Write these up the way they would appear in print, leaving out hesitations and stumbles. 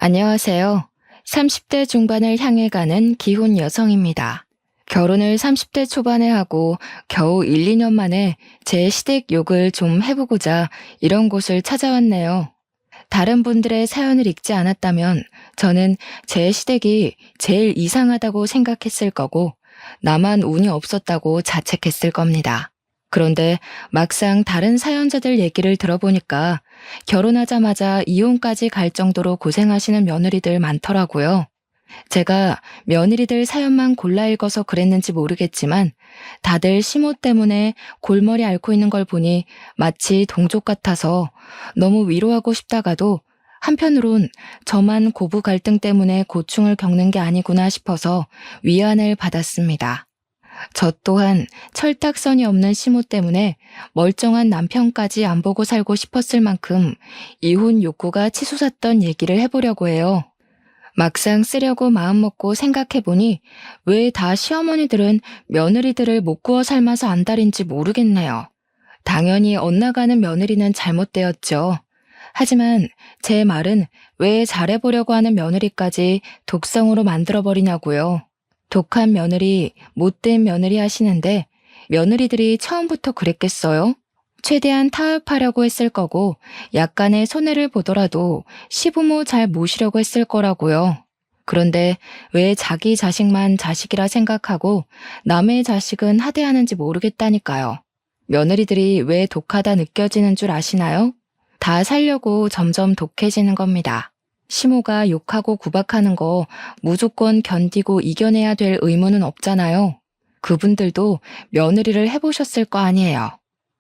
안녕하세요. 30대 중반을 향해 가는 기혼 여성입니다. 결혼을 30대 초반에 하고 겨우 1, 2년 만에 제 시댁 욕을 좀 해보고자 이런 곳을 찾아왔네요. 다른 분들의 사연을 읽지 않았다면 저는 제 시댁이 제일 이상하다고 생각했을 거고 나만 운이 없었다고 자책했을 겁니다. 그런데 막상 다른 사연자들 얘기를 들어보니까 결혼하자마자 이혼까지 갈 정도로 고생하시는 며느리들 많더라고요. 제가 며느리들 사연만 골라 읽어서 그랬는지 모르겠지만 다들 시모 때문에 골머리 앓고 있는 걸 보니 마치 동족 같아서 너무 위로하고 싶다가도 한편으론 저만 고부 갈등 때문에 고충을 겪는 게 아니구나 싶어서 위안을 받았습니다. 저 또한 철딱선이 없는 시모 때문에 멀쩡한 남편까지 안 보고 살고 싶었을 만큼 이혼 욕구가 치솟았던 얘기를 해보려고 해요. 막상 쓰려고 마음먹고 생각해보니 왜 다 시어머니들은 며느리들을 못 구워 삶아서 안달인지 모르겠네요. 당연히 엇나가는 며느리는 잘못되었죠. 하지만 제 말은 왜 잘해보려고 하는 며느리까지 독성으로 만들어버리냐고요. 독한 며느리, 못된 며느리 하시는데 며느리들이 처음부터 그랬겠어요? 최대한 타협하려고 했을 거고 약간의 손해를 보더라도 시부모 잘 모시려고 했을 거라고요. 그런데 왜 자기 자식만 자식이라 생각하고 남의 자식은 하대하는지 모르겠다니까요. 며느리들이 왜 독하다 느껴지는 줄 아시나요? 다 살려고 점점 독해지는 겁니다. 시모가 욕하고 구박하는 거 무조건 견디고 이겨내야 될 의무는 없잖아요. 그분들도 며느리를 해보셨을 거 아니에요.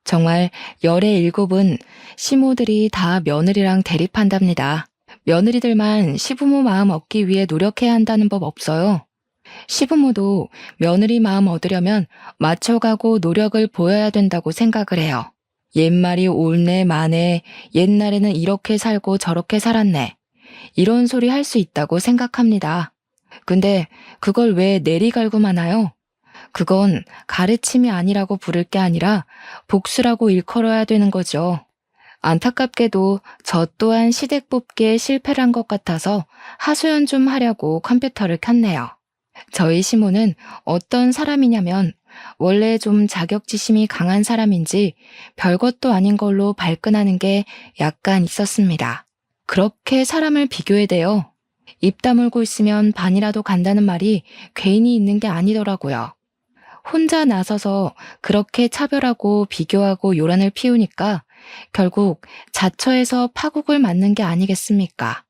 정말 열의 일곱은 시모들이 다 며느리랑 대립한답니다. 며느리들만 시부모 마음 얻기 위해 노력해야 한다는 법 없어요. 시부모도 며느리 마음 얻으려면 맞춰가고 노력을 보여야 된다고 생각을 해요. 옛말이 옳네 마네, 옛날에는 이렇게 살고 저렇게 살았네. 이런 소리 할 수 있다고 생각합니다. 근데 그걸 왜 내리갈고 마나요? 그건 가르침이 아니라고 부를 게 아니라 복수라고 일컬어야 되는 거죠. 안타깝게도 저 또한 시댁 뽑기에 실패를 한 것 같아서 하소연 좀 하려고 컴퓨터를 켰네요. 저희 시모는 어떤 사람이냐면 원래 좀 자격지심이 강한 사람인지 별것도 아닌 걸로 발끈하는 게 약간 있었습니다. 그렇게 사람을 비교해야 돼요. 입 다물고 있으면 반이라도 간다는 말이 괜히 있는 게 아니더라고요. 혼자 나서서 그렇게 차별하고 비교하고 요란을 피우니까 결국 자처해서 파국을 맞는 게 아니겠습니까?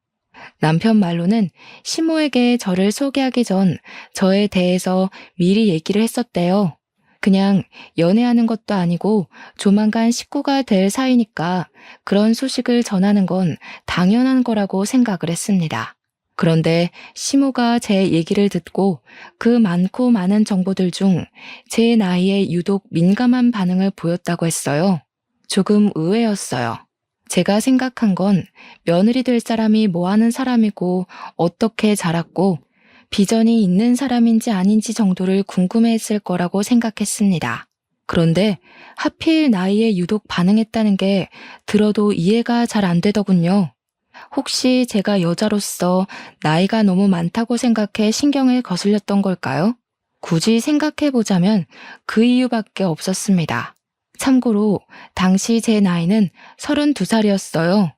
남편 말로는 시모에게 저를 소개하기 전 저에 대해서 미리 얘기를 했었대요. 그냥 연애하는 것도 아니고 조만간 식구가 될 사이니까 그런 소식을 전하는 건 당연한 거라고 생각을 했습니다. 그런데 시모가 제 얘기를 듣고 그 많고 많은 정보들 중 제 나이에 유독 민감한 반응을 보였다고 했어요. 조금 의외였어요. 제가 생각한 건 며느리 될 사람이 뭐 하는 사람이고 어떻게 자랐고 비전이 있는 사람인지 아닌지 정도를 궁금해했을 거라고 생각했습니다. 그런데 하필 나이에 유독 반응했다는 게 들어도 이해가 잘 안 되더군요. 혹시 제가 여자로서 나이가 너무 많다고 생각해 신경을 거슬렸던 걸까요? 굳이 생각해보자면 그 이유밖에 없었습니다. 참고로 당시 제 나이는 32살이었어요.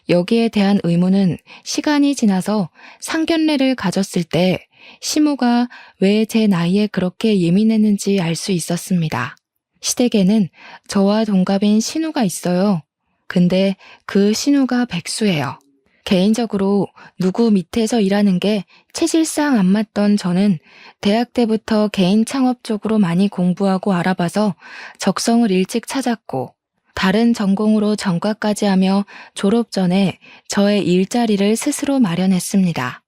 여기에 대한 의문은 시간이 지나서 상견례를 가졌을 때 시모가 왜 제 나이에 그렇게 예민했는지 알 수 있었습니다. 시댁에는 저와 동갑인 신우가 있어요. 근데 그 신우가 백수예요. 개인적으로 누구 밑에서 일하는 게 체질상 안 맞던 저는 대학 때부터 개인 창업 쪽으로 많이 공부하고 알아봐서 적성을 일찍 찾았고 다른 전공으로 전과까지 하며 졸업 전에 저의 일자리를 스스로 마련했습니다.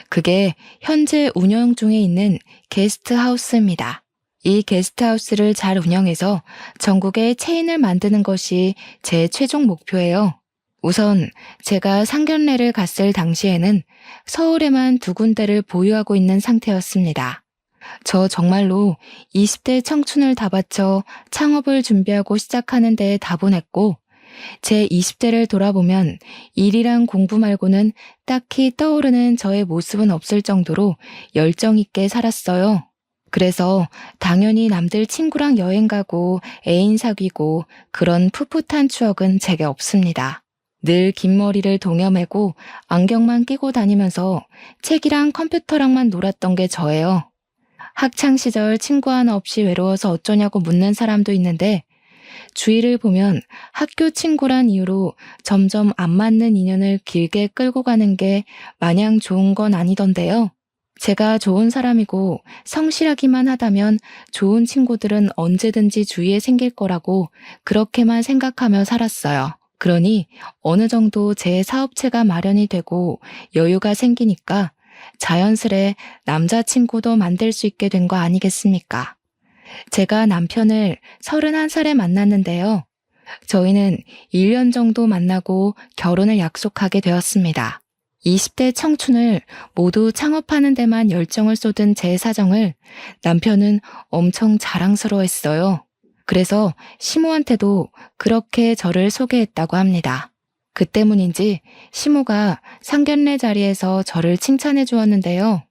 그게 현재 운영 중에 있는 게스트하우스입니다. 이 게스트하우스를 잘 운영해서 전국에 체인을 만드는 것이 제 최종 목표예요. 우선 제가 상견례를 갔을 당시에는 서울에만 2군데를 보유하고 있는 상태였습니다. 저 정말로 20대 청춘을 다 바쳐 창업을 준비하고 시작하는 데에 다분했고 제 20대를 돌아보면 일이랑 공부 말고는 딱히 떠오르는 저의 모습은 없을 정도로 열정 있게 살았어요. 그래서 당연히 남들 친구랑 여행 가고 애인 사귀고 그런 풋풋한 추억은 제게 없습니다. 늘 긴 머리를 동여매고 안경만 끼고 다니면서 책이랑 컴퓨터랑만 놀았던 게 저예요. 학창 시절 친구 하나 없이 외로워서 어쩌냐고 묻는 사람도 있는데 주위를 보면 학교 친구란 이유로 점점 안 맞는 인연을 길게 끌고 가는 게 마냥 좋은 건 아니던데요. 제가 좋은 사람이고 성실하기만 하다면 좋은 친구들은 언제든지 주위에 생길 거라고 그렇게만 생각하며 살았어요. 그러니 어느 정도 제 사업체가 마련이 되고 여유가 생기니까 자연스레 남자친구도 만들 수 있게 된 거 아니겠습니까? 제가 남편을 31살에 만났는데요. 저희는 1년 정도 만나고 결혼을 약속하게 되었습니다. 20대 청춘을 모두 창업하는 데만 열정을 쏟은 제 사정을 남편은 엄청 자랑스러워했어요. 그래서 시모한테도 그렇게 저를 소개했다고 합니다. 그 때문인지 시모가 상견례 자리에서 저를 칭찬해 주었는데요.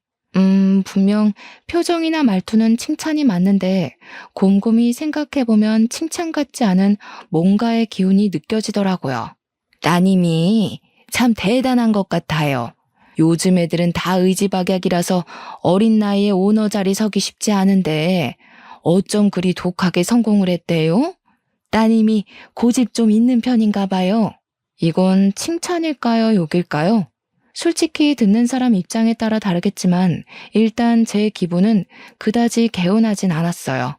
분명 표정이나 말투는 칭찬이 맞는데 곰곰이 생각해보면 칭찬 같지 않은 뭔가의 기운이 느껴지더라고요. 따님이 참 대단한 것 같아요. 요즘 애들은 다 의지박약이라서 어린 나이에 오너 자리 서기 쉽지 않은데 어쩜 그리 독하게 성공을 했대요? 따님이 고집 좀 있는 편인가 봐요. 이건 칭찬일까요, 욕일까요? 솔직히 듣는 사람 입장에 따라 다르겠지만 일단 제 기분은 그다지 개운하진 않았어요.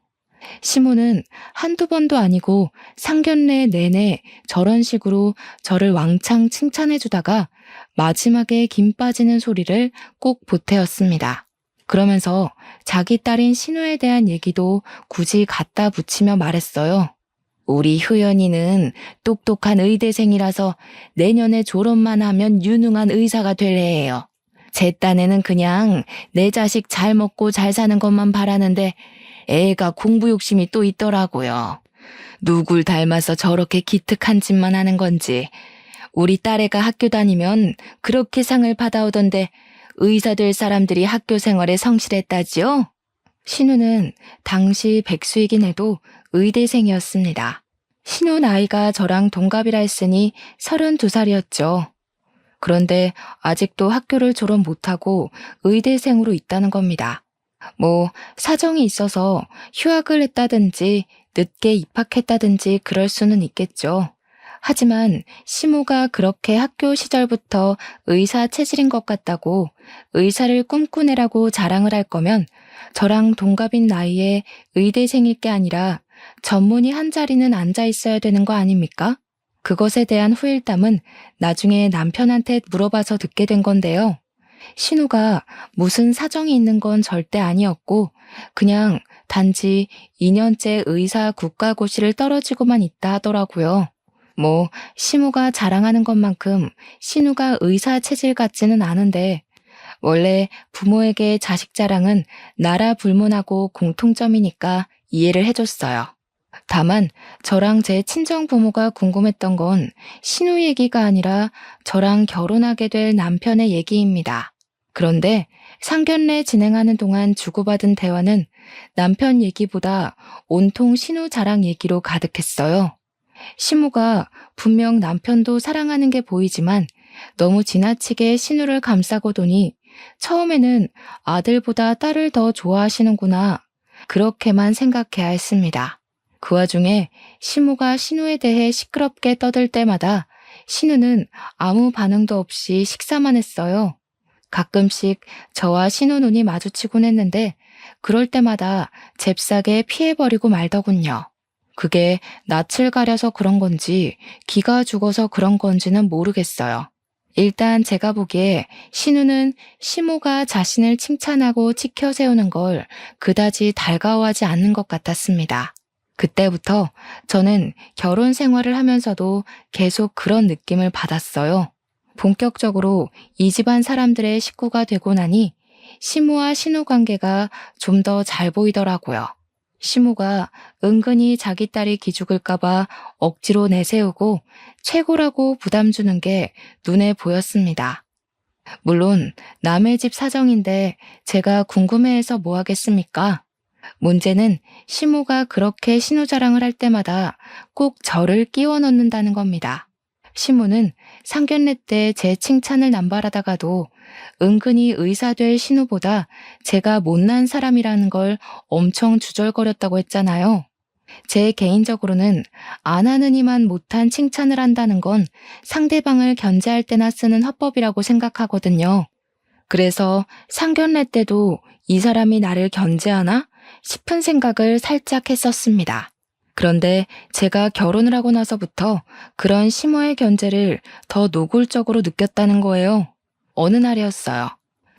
시모는 한두 번도 아니고 상견례 내내 저런 식으로 저를 왕창 칭찬해주다가 마지막에 김 빠지는 소리를 꼭 보태었습니다. 그러면서 자기 딸인 신우에 대한 얘기도 굳이 갖다 붙이며 말했어요. 우리 효연이는 똑똑한 의대생이라서 내년에 졸업만 하면 유능한 의사가 될 애예요. 제 딴에는 그냥 내 자식 잘 먹고 잘 사는 것만 바라는데 애가 공부 욕심이 또 있더라고요. 누굴 닮아서 저렇게 기특한 짓만 하는 건지. 우리 딸애가 학교 다니면 그렇게 상을 받아오던데 의사 될 사람들이 학교 생활에 성실했다지요? 신우는 당시 백수이긴 해도 의대생이었습니다. 신우 나이가 저랑 동갑이라 했으니 32살이었죠. 그런데 아직도 학교를 졸업 못하고 의대생으로 있다는 겁니다. 뭐 사정이 있어서 휴학을 했다든지 늦게 입학했다든지 그럴 수는 있겠죠. 하지만 시모가 그렇게 학교 시절부터 의사 체질인 것 같다고 의사를 꿈꾸네라고 자랑을 할 거면 저랑 동갑인 나이에 의대생일 게 아니라 전문의 한 자리는 앉아 있어야 되는 거 아닙니까? 그것에 대한 후일담은 나중에 남편한테 물어봐서 듣게 된 건데요. 신우가 무슨 사정이 있는 건 절대 아니었고 그냥 단지 2년째 의사 국가고시를 떨어지고만 있다 하더라고요. 뭐 시무가 자랑하는 것만큼 신우가 의사 체질 같지는 않은데 원래 부모에게 자식 자랑은 나라 불문하고 공통점이니까 이해를 해줬어요. 다만 저랑 제 친정 부모가 궁금했던 건 신우 얘기가 아니라 저랑 결혼하게 될 남편의 얘기입니다. 그런데 상견례 진행하는 동안 주고받은 대화는 남편 얘기보다 온통 신우 자랑 얘기로 가득했어요. 시무가 분명 남편도 사랑하는 게 보이지만 너무 지나치게 신우를 감싸고 도니 처음에는 아들보다 딸을 더 좋아하시는구나 그렇게만 생각해야 했습니다. 그 와중에 시무가 신우에 대해 시끄럽게 떠들 때마다 신우는 아무 반응도 없이 식사만 했어요. 가끔씩 저와 신우 눈이 마주치곤 했는데 그럴 때마다 잽싸게 피해버리고 말더군요. 그게 낯을 가려서 그런 건지 기가 죽어서 그런 건지는 모르겠어요. 일단 제가 보기에 신우는 시모가 자신을 칭찬하고 치켜 세우는 걸 그다지 달가워하지 않는 것 같았습니다. 그때부터 저는 결혼 생활을 하면서도 계속 그런 느낌을 받았어요. 본격적으로 이 집안 사람들의 식구가 되고 나니 시모와 신우 관계가 좀 더 잘 보이더라고요. 시모가 은근히 자기 딸이 기죽을까봐 억지로 내세우고 최고라고 부담 주는 게 눈에 보였습니다. 물론 남의 집 사정인데 제가 궁금해해서 뭐 하겠습니까? 문제는 시모가 그렇게 신우자랑을 할 때마다 꼭 저를 끼워 넣는다는 겁니다. 시모는 상견례 때 제 칭찬을 남발하다가도 은근히 의사 될 신우보다 제가 못난 사람이라는 걸 엄청 주절거렸다고 했잖아요. 제 개인적으로는 안 하는 이만 못한 칭찬을 한다는 건 상대방을 견제할 때나 쓰는 화법이라고 생각하거든요. 그래서 상견례 때도 이 사람이 나를 견제하나 싶은 생각을 살짝 했었습니다. 그런데 제가 결혼을 하고 나서부터 그런 심오의 견제를 더 노골적으로 느꼈다는 거예요. 어느 날이었어요.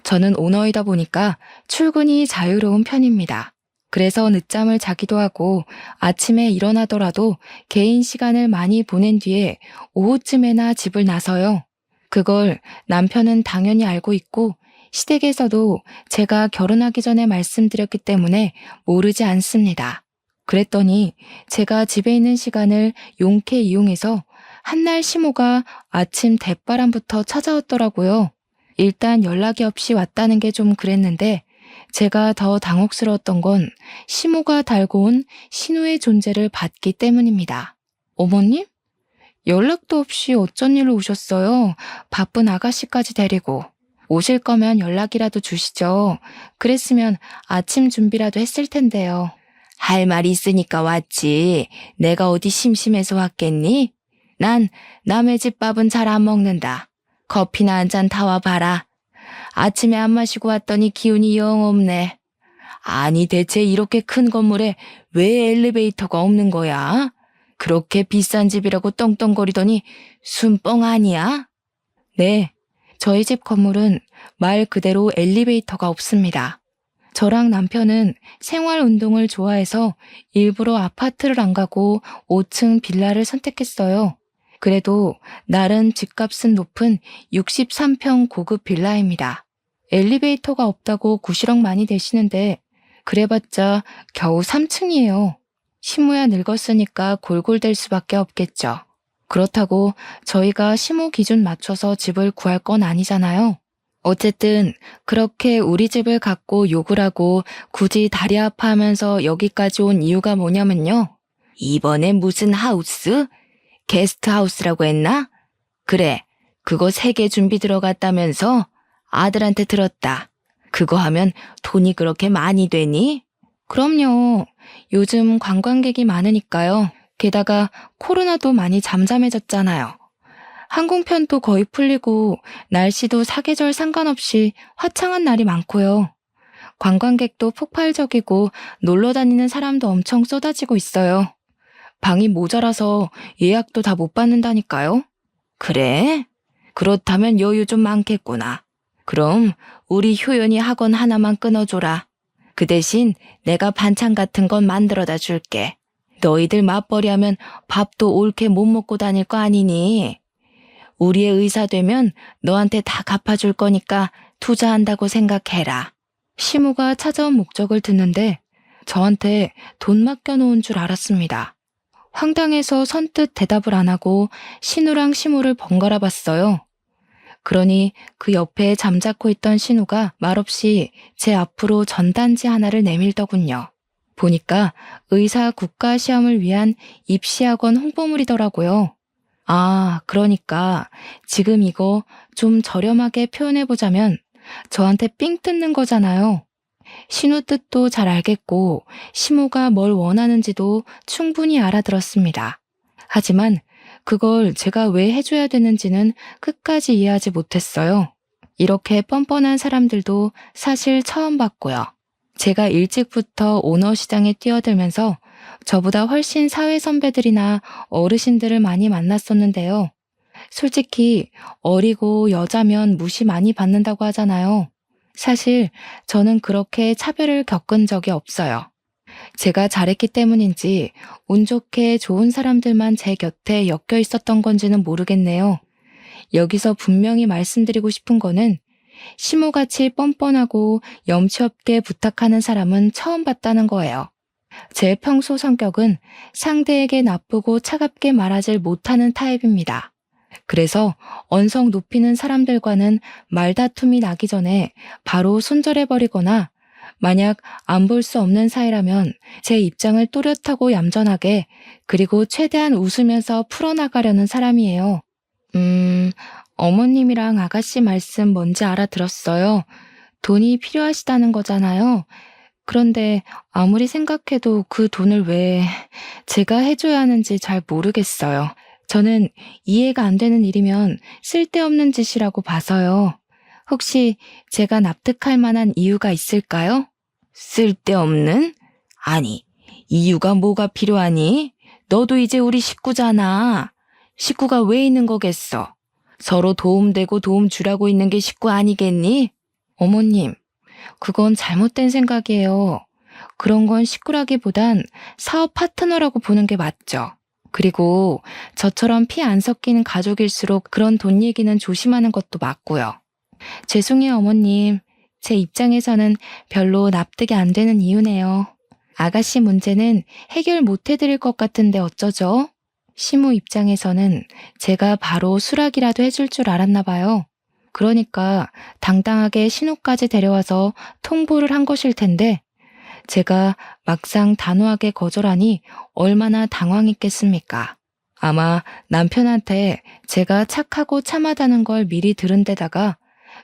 저는 오너이다 보니까 출근이 자유로운 편입니다. 그래서 늦잠을 자기도 하고 아침에 일어나더라도 개인 시간을 많이 보낸 뒤에 오후쯤에나 집을 나서요. 그걸 남편은 당연히 알고 있고 시댁에서도 제가 결혼하기 전에 말씀드렸기 때문에 모르지 않습니다. 그랬더니 제가 집에 있는 시간을 용케 이용해서 한날 시모가 아침 대바람부터 찾아왔더라고요. 일단 연락이 없이 왔다는 게 좀 그랬는데 제가 더 당혹스러웠던 건 시모가 달고 온 신우의 존재를 봤기 때문입니다. 어머님? 연락도 없이 어쩐 일로 오셨어요? 바쁜 아가씨까지 데리고. 오실 거면 연락이라도 주시죠. 그랬으면 아침 준비라도 했을 텐데요. 할 말 있으니까 왔지. 내가 어디 심심해서 왔겠니? 난 남의 집 밥은 잘 안 먹는다. 커피나 한 잔 타와 봐라. 아침에 안 마시고 왔더니 기운이 영 없네. 아니 대체 이렇게 큰 건물에 왜 엘리베이터가 없는 거야? 그렇게 비싼 집이라고 떵떵거리더니 순뻥 아니야? 네, 저희 집 건물은 말 그대로 엘리베이터가 없습니다. 저랑 남편은 생활 운동을 좋아해서 일부러 아파트를 안 가고 5층 빌라를 선택했어요. 그래도 나름 집값은 높은 63평 고급 빌라입니다. 엘리베이터가 없다고 구시렁 많이 대시는데 그래봤자 겨우 3층이에요. 시모야 늙었으니까 골골댈 수밖에 없겠죠. 그렇다고 저희가 시모 기준 맞춰서 집을 구할 건 아니잖아요. 어쨌든 그렇게 우리 집을 갖고 욕을 하고 굳이 다리 아파하면서 여기까지 온 이유가 뭐냐면요. 이번에 무슨 하우스? 게스트하우스라고 했나? 그래, 그거 3개 준비 들어갔다면서? 아들한테 들었다. 그거 하면 돈이 그렇게 많이 되니? 그럼요. 요즘 관광객이 많으니까요. 게다가 코로나도 많이 잠잠해졌잖아요. 항공편도 거의 풀리고 날씨도 사계절 상관없이 화창한 날이 많고요. 관광객도 폭발적이고 놀러 다니는 사람도 엄청 쏟아지고 있어요. 방이 모자라서 예약도 다 못 받는다니까요. 그래? 그렇다면 여유 좀 많겠구나. 그럼 우리 효연이 학원 하나만 끊어줘라. 그 대신 내가 반찬 같은 건 만들어다 줄게. 너희들 맞벌이 하면 밥도 옳게 못 먹고 다닐 거 아니니? 우리의 의사 되면 너한테 다 갚아줄 거니까 투자한다고 생각해라. 시모가 찾아온 목적을 듣는데 저한테 돈 맡겨놓은 줄 알았습니다. 황당해서 선뜻 대답을 안 하고 신우랑 시모를 번갈아 봤어요. 그러니 그 옆에 잠자코 있던 신우가 말없이 제 앞으로 전단지 하나를 내밀더군요. 보니까 의사 국가시험을 위한 입시학원 홍보물이더라고요. 아, 그러니까 지금 이거 좀 저렴하게 표현해보자면 저한테 삥 뜯는 거잖아요. 신우 뜻도 잘 알겠고 시모가 뭘 원하는지도 충분히 알아들었습니다. 하지만 그걸 제가 왜 해줘야 되는지는 끝까지 이해하지 못했어요. 이렇게 뻔뻔한 사람들도 사실 처음 봤고요. 제가 일찍부터 오너 시장에 뛰어들면서 저보다 훨씬 사회 선배들이나 어르신들을 많이 만났었는데요. 솔직히 어리고 여자면 무시 많이 받는다고 하잖아요. 사실 저는 그렇게 차별을 겪은 적이 없어요. 제가 잘했기 때문인지 운 좋게 좋은 사람들만 제 곁에 엮여 있었던 건지는 모르겠네요. 여기서 분명히 말씀드리고 싶은 거는 시모같이 뻔뻔하고 염치 없게 부탁하는 사람은 처음 봤다는 거예요. 제 평소 성격은 상대에게 나쁘고 차갑게 말하질 못하는 타입입니다. 그래서 언성 높이는 사람들과는 말다툼이 나기 전에 바로 손절해버리거나 만약 안 볼 수 없는 사이라면 제 입장을 또렷하고 얌전하게 그리고 최대한 웃으면서 풀어나가려는 사람이에요. 어머님이랑 아가씨 말씀 뭔지 알아들었어요. 돈이 필요하시다는 거잖아요. 그런데 아무리 생각해도 그 돈을 왜 제가 해줘야 하는지 잘 모르겠어요. 저는 이해가 안 되는 일이면 쓸데없는 짓이라고 봐서요. 혹시 제가 납득할 만한 이유가 있을까요? 쓸데없는? 아니, 이유가 뭐가 필요하니? 너도 이제 우리 식구잖아. 식구가 왜 있는 거겠어? 서로 도움되고 도움 주라고 있는 게 식구 아니겠니? 어머님, 그건 잘못된 생각이에요. 그런 건 식구라기보단 사업 파트너라고 보는 게 맞죠. 그리고 저처럼 피 안 섞이는 가족일수록 그런 돈 얘기는 조심하는 것도 맞고요. 죄송해요, 어머님. 제 입장에서는 별로 납득이 안 되는 이유네요. 아가씨 문제는 해결 못 해드릴 것 같은데 어쩌죠? 시모 입장에서는 제가 바로 수락이라도 해줄 줄 알았나 봐요. 그러니까 당당하게 신우까지 데려와서 통보를 한 것일 텐데 제가 막상 단호하게 거절하니 얼마나 당황했겠습니까? 아마 남편한테 제가 착하고 참하다는 걸 미리 들은 데다가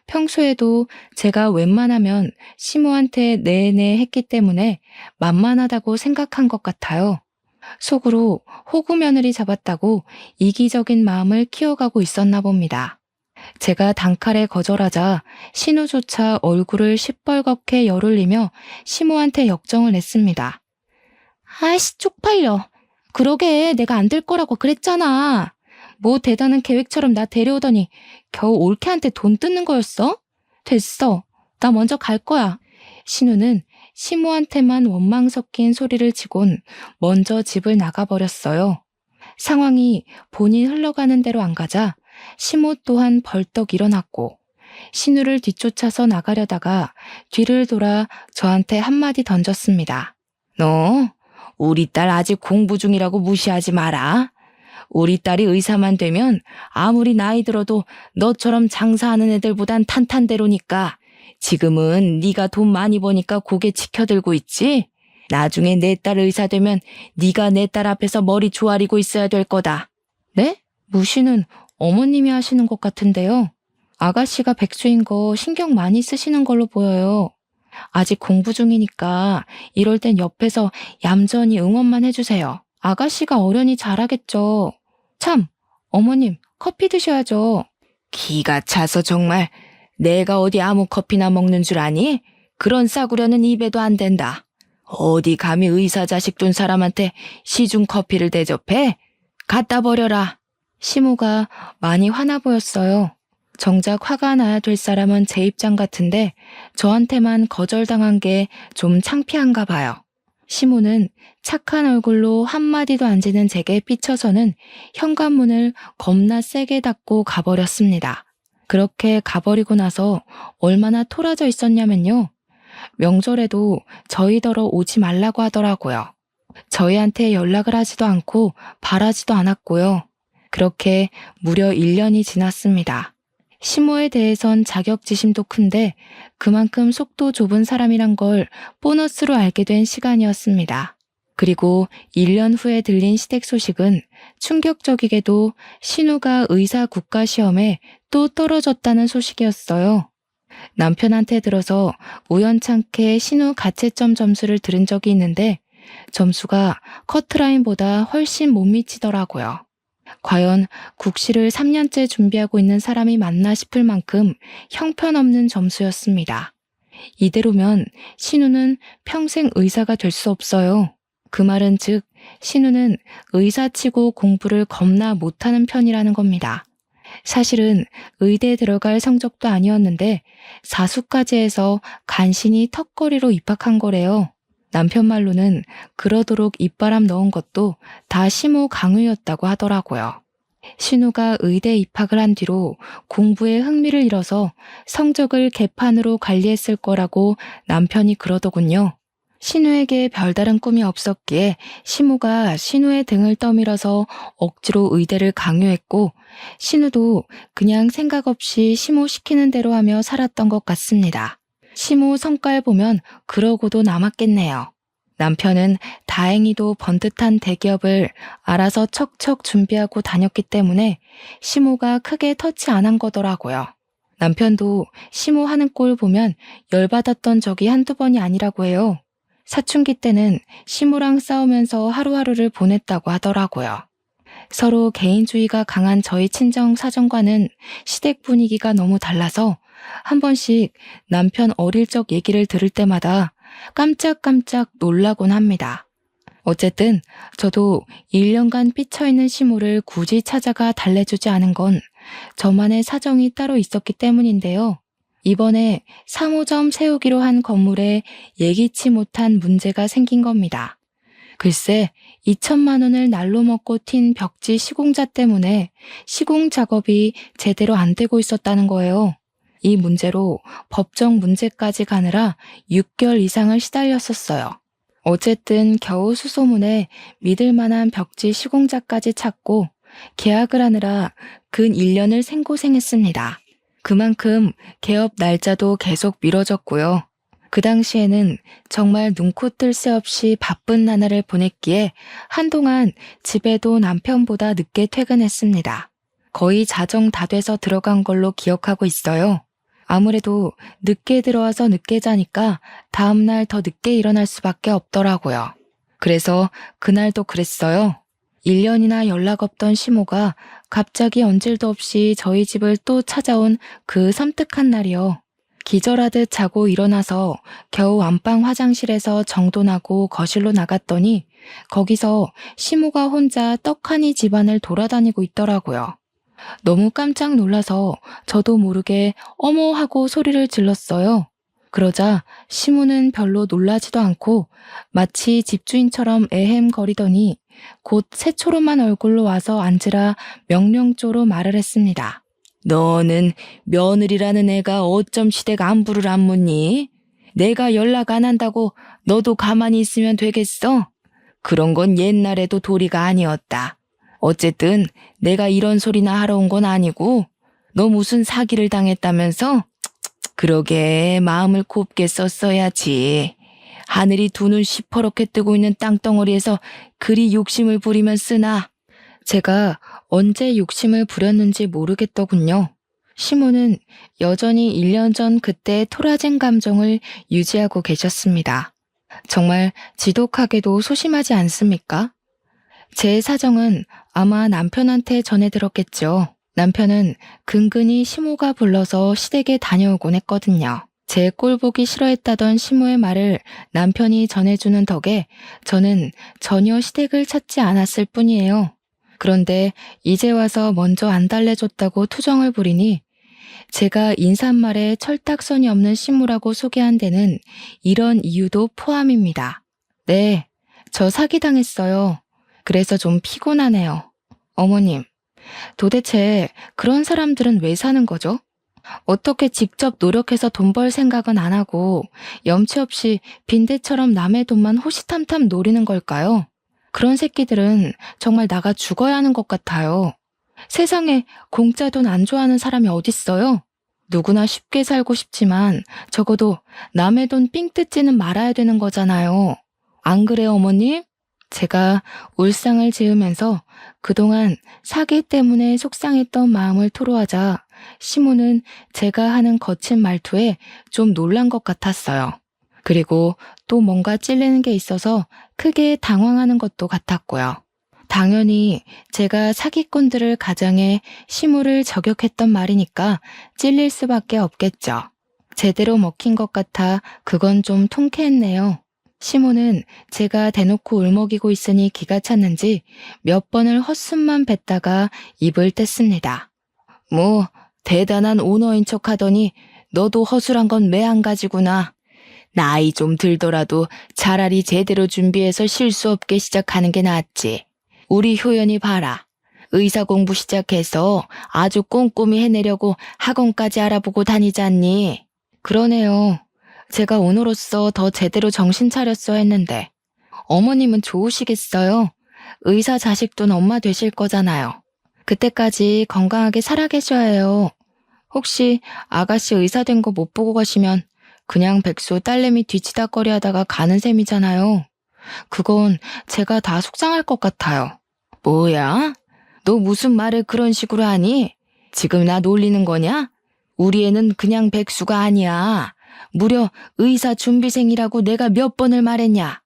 평소에도 제가 웬만하면 시모한테 네네 했기 때문에 만만하다고 생각한 것 같아요. 속으로 호구 며느리 잡았다고 이기적인 마음을 키워가고 있었나 봅니다. 제가 단칼에 거절하자 신우조차 얼굴을 시뻘겋게 열올리며 시모한테 역정을 냈습니다. 아이씨, 쪽팔려. 그러게 내가 안 될 거라고 그랬잖아. 뭐 대단한 계획처럼 나 데려오더니 겨우 올케한테 돈 뜯는 거였어? 됐어. 나 먼저 갈 거야. 신우는 시모한테만 원망 섞인 소리를 치곤 먼저 집을 나가버렸어요. 상황이 본인 흘러가는 대로 안 가자 시모 또한 벌떡 일어났고 신우를 뒤쫓아서 나가려다가 뒤를 돌아 저한테 한마디 던졌습니다. 너 우리 딸 아직 공부 중이라고 무시하지 마라. 우리 딸이 의사만 되면 아무리 나이 들어도 너처럼 장사하는 애들보단 탄탄대로니까 지금은 네가 돈 많이 버니까 고개 치켜들고 있지? 나중에 내 딸 의사 되면 네가 내 딸 앞에서 머리 조아리고 있어야 될 거다. 네? 무시는 어머님이 하시는 것 같은데요. 아가씨가 백수인 거 신경 많이 쓰시는 걸로 보여요. 아직 공부 중이니까 이럴 땐 옆에서 얌전히 응원만 해주세요. 아가씨가 어련히 잘하겠죠. 참, 어머님 커피 드셔야죠. 기가 차서 정말 내가 어디 아무 커피나 먹는 줄 아니? 그런 싸구려는 입에도 안 된다. 어디 감히 의사 자식 둔 사람한테 시중 커피를 대접해? 갖다 버려라. 시모가 많이 화나 보였어요. 정작 화가 나야 될 사람은 제 입장 같은데 저한테만 거절당한 게 좀 창피한가 봐요. 시모는 착한 얼굴로 한마디도 안 지는 제게 삐쳐서는 현관문을 겁나 세게 닫고 가버렸습니다. 그렇게 가버리고 나서 얼마나 토라져 있었냐면요. 명절에도 저희더러 오지 말라고 하더라고요. 저희한테 연락을 하지도 않고 바라지도 않았고요. 그렇게 무려 1년이 지났습니다. 시모에 대해선 자격지심도 큰데 그만큼 속도 좁은 사람이란 걸 보너스로 알게 된 시간이었습니다. 그리고 1년 후에 들린 시댁 소식은 충격적이게도 신우가 의사 국가시험에 또 떨어졌다는 소식이었어요. 남편한테 들어서 우연찮게 신우 가채점 점수를 들은 적이 있는데 점수가 커트라인보다 훨씬 못 미치더라고요. 과연 국시를 3년째 준비하고 있는 사람이 맞나 싶을 만큼 형편없는 점수였습니다. 이대로면 신우는 평생 의사가 될 수 없어요. 그 말은 즉 신우는 의사치고 공부를 겁나 못하는 편이라는 겁니다. 사실은 의대에 들어갈 성적도 아니었는데 사수까지 해서 간신히 턱걸이로 입학한 거래요. 남편 말로는 그러도록 입바람 넣은 것도 다 시모 강요였다고 하더라고요. 신우가 의대 입학을 한 뒤로 공부에 흥미를 잃어서 성적을 개판으로 관리했을 거라고 남편이 그러더군요. 신우에게 별다른 꿈이 없었기에 시모가 신우의 등을 떠밀어서 억지로 의대를 강요했고 신우도 그냥 생각 없이 시모 시키는 대로 하며 살았던 것 같습니다. 시모 성깔 보면 그러고도 남았겠네요. 남편은 다행히도 번듯한 대기업을 알아서 척척 준비하고 다녔기 때문에 시모가 크게 터치 안 한 거더라고요. 남편도 시모 하는 꼴 보면 열받았던 적이 한두 번이 아니라고 해요. 사춘기 때는 시모랑 싸우면서 하루하루를 보냈다고 하더라고요. 서로 개인주의가 강한 저희 친정 사정과는 시댁 분위기가 너무 달라서 한 번씩 남편 어릴 적 얘기를 들을 때마다 깜짝깜짝 놀라곤 합니다. 어쨌든 저도 1년간 삐쳐있는 시모를 굳이 찾아가 달래주지 않은 건 저만의 사정이 따로 있었기 때문인데요. 이번에 3호점 세우기로 한 건물에 예기치 못한 문제가 생긴 겁니다. 글쎄 2천만 원을 날로 먹고 튄 벽지 시공자 때문에 시공 작업이 제대로 안 되고 있었다는 거예요. 이 문제로 법정 문제까지 가느라 6개월 이상을 시달렸었어요. 어쨌든 겨우 수소문에 믿을 만한 벽지 시공자까지 찾고 계약을 하느라 근 1년을 생고생했습니다. 그만큼 개업 날짜도 계속 미뤄졌고요. 그 당시에는 정말 눈코 뜰 새 없이 바쁜 나날을 보냈기에 한동안 집에도 남편보다 늦게 퇴근했습니다. 거의 자정 다 돼서 들어간 걸로 기억하고 있어요. 아무래도 늦게 들어와서 늦게 자니까 다음날 더 늦게 일어날 수밖에 없더라고요. 그래서 그날도 그랬어요. 1년이나 연락 없던 시모가 갑자기 언질도 없이 저희 집을 또 찾아온 그 섬뜩한 날이요. 기절하듯 자고 일어나서 겨우 안방 화장실에서 정돈하고 거실로 나갔더니 거기서 시모가 혼자 떡하니 집안을 돌아다니고 있더라고요. 너무 깜짝 놀라서 저도 모르게 어머 하고 소리를 질렀어요. 그러자 시모는 별로 놀라지도 않고 마치 집주인처럼 에헴거리더니 곧 새초롬한 얼굴로 와서 앉으라 명령조로 말을 했습니다. 너는 며느리라는 애가 어쩜 시댁 안부를 안 묻니? 내가 연락 안 한다고 너도 가만히 있으면 되겠어? 그런 건 옛날에도 도리가 아니었다. 어쨌든 내가 이런 소리나 하러 온 건 아니고 너 무슨 사기를 당했다면서? 그러게 마음을 곱게 썼어야지. 하늘이 두 눈 시퍼렇게 뜨고 있는 땅덩어리에서 그리 욕심을 부리면 쓰나. 제가 언제 욕심을 부렸는지 모르겠더군요. 시모는 여전히 1년 전 그때의 토라진 감정을 유지하고 계셨습니다. 정말 지독하게도 소심하지 않습니까? 제 사정은 아마 남편한테 전해 들었겠죠. 남편은 근근히 시모가 불러서 시댁에 다녀오곤 했거든요. 제 꼴 보기 싫어했다던 시모의 말을 남편이 전해주는 덕에 저는 전혀 시댁을 찾지 않았을 뿐이에요. 그런데 이제 와서 먼저 안 달래줬다고 투정을 부리니 제가 인사말에 철딱선이 없는 시모라고 소개한 데는 이런 이유도 포함입니다. 네, 저 사기당했어요. 그래서 좀 피곤하네요. 어머님, 도대체 그런 사람들은 왜 사는 거죠? 어떻게 직접 노력해서 돈 벌 생각은 안 하고 염치 없이 빈대처럼 남의 돈만 호시탐탐 노리는 걸까요? 그런 새끼들은 정말 나가 죽어야 하는 것 같아요. 세상에 공짜 돈 안 좋아하는 사람이 어딨어요? 누구나 쉽게 살고 싶지만 적어도 남의 돈 삥 뜯지는 말아야 되는 거잖아요. 안 그래요, 어머님? 제가 울상을 지으면서 그동안 사기 때문에 속상했던 마음을 토로하자 시모는 제가 하는 거친 말투에 좀 놀란 것 같았어요. 그리고 또 뭔가 찔리는 게 있어서 크게 당황하는 것도 같았고요. 당연히 제가 사기꾼들을 가장해 시모를 저격했던 말이니까 찔릴 수밖에 없겠죠. 제대로 먹힌 것 같아 그건 좀 통쾌했네요. 시모는 제가 대놓고 울먹이고 있으니 기가 찼는지 몇 번을 헛숨만 뱉다가 입을 뗐습니다. 뭐 대단한 오너인 척 하더니 너도 허술한 건 매한 가지구나. 나이 좀 들더라도 차라리 제대로 준비해서 실수 없게 시작하는 게 낫지. 우리 효연이 봐라. 의사 공부 시작해서 아주 꼼꼼히 해내려고 학원까지 알아보고 다니잖니. 그러네요. 제가 오늘로써 더 제대로 정신 차렸어야 했는데. 어머님은 좋으시겠어요? 의사 자식 둔 엄마 되실 거잖아요. 그때까지 건강하게 살아 계셔야 해요. 혹시 아가씨 의사 된 거 못 보고 가시면 그냥 백수 딸내미 뒤치다꺼리 하다가 가는 셈이잖아요. 그건 제가 다 속상할 것 같아요. 뭐야? 너 무슨 말을 그런 식으로 하니? 지금 나 놀리는 거냐? 우리 애는 그냥 백수가 아니야. 무려 의사 준비생이라고 내가 몇 번을 말했냐?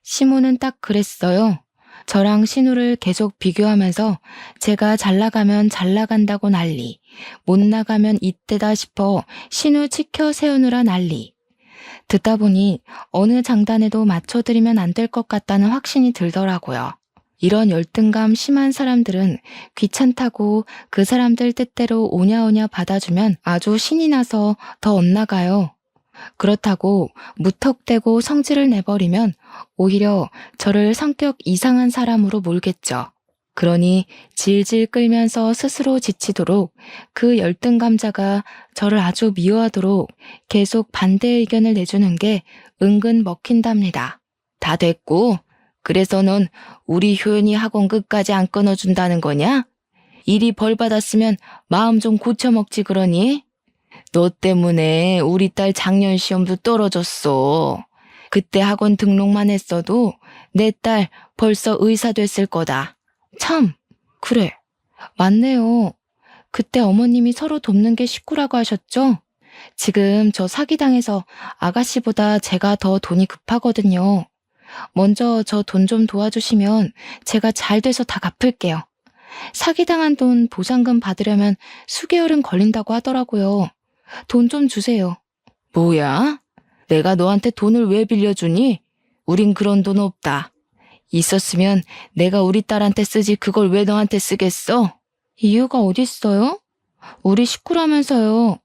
시모는 딱 그랬어요. 저랑 신우를 계속 비교하면서 제가 잘 나가면 잘 나간다고 난리, 못 나가면 이때다 싶어 신우 치켜 세우느라 난리. 듣다 보니 어느 장단에도 맞춰드리면 안 될 것 같다는 확신이 들더라고요. 이런 열등감 심한 사람들은 귀찮다고 그 사람들 뜻대로 오냐오냐 받아주면 아주 신이 나서 더 엇나가요. 그렇다고 무턱대고 성질을 내버리면 오히려 저를 성격 이상한 사람으로 몰겠죠. 그러니 질질 끌면서 스스로 지치도록 그 열등감자가 저를 아주 미워하도록 계속 반대 의견을 내주는 게 은근 먹힌답니다. 다 됐고, 그래서 넌 우리 효연이 학원 끝까지 안 끊어준다는 거냐? 일이 벌 받았으면 마음 좀 고쳐먹지 그러니? 너 때문에 우리 딸 작년 시험도 떨어졌어. 그때 학원 등록만 했어도 내 딸 벌써 의사 됐을 거다. 참, 그래. 맞네요. 그때 어머님이 서로 돕는 게 식구라고 하셨죠? 지금 저 사기당해서 아가씨보다 제가 더 돈이 급하거든요. 먼저 저 돈 좀 도와주시면 제가 잘 돼서 다 갚을게요. 사기당한 돈 보상금 받으려면 수개월은 걸린다고 하더라고요. 돈 좀 주세요. 뭐야? 내가 너한테 돈을 왜 빌려주니? 우린 그런 돈 없다. 있었으면 내가 우리 딸한테 쓰지 그걸 왜 너한테 쓰겠어? 이유가 어딨어요? 우리 식구라면서요.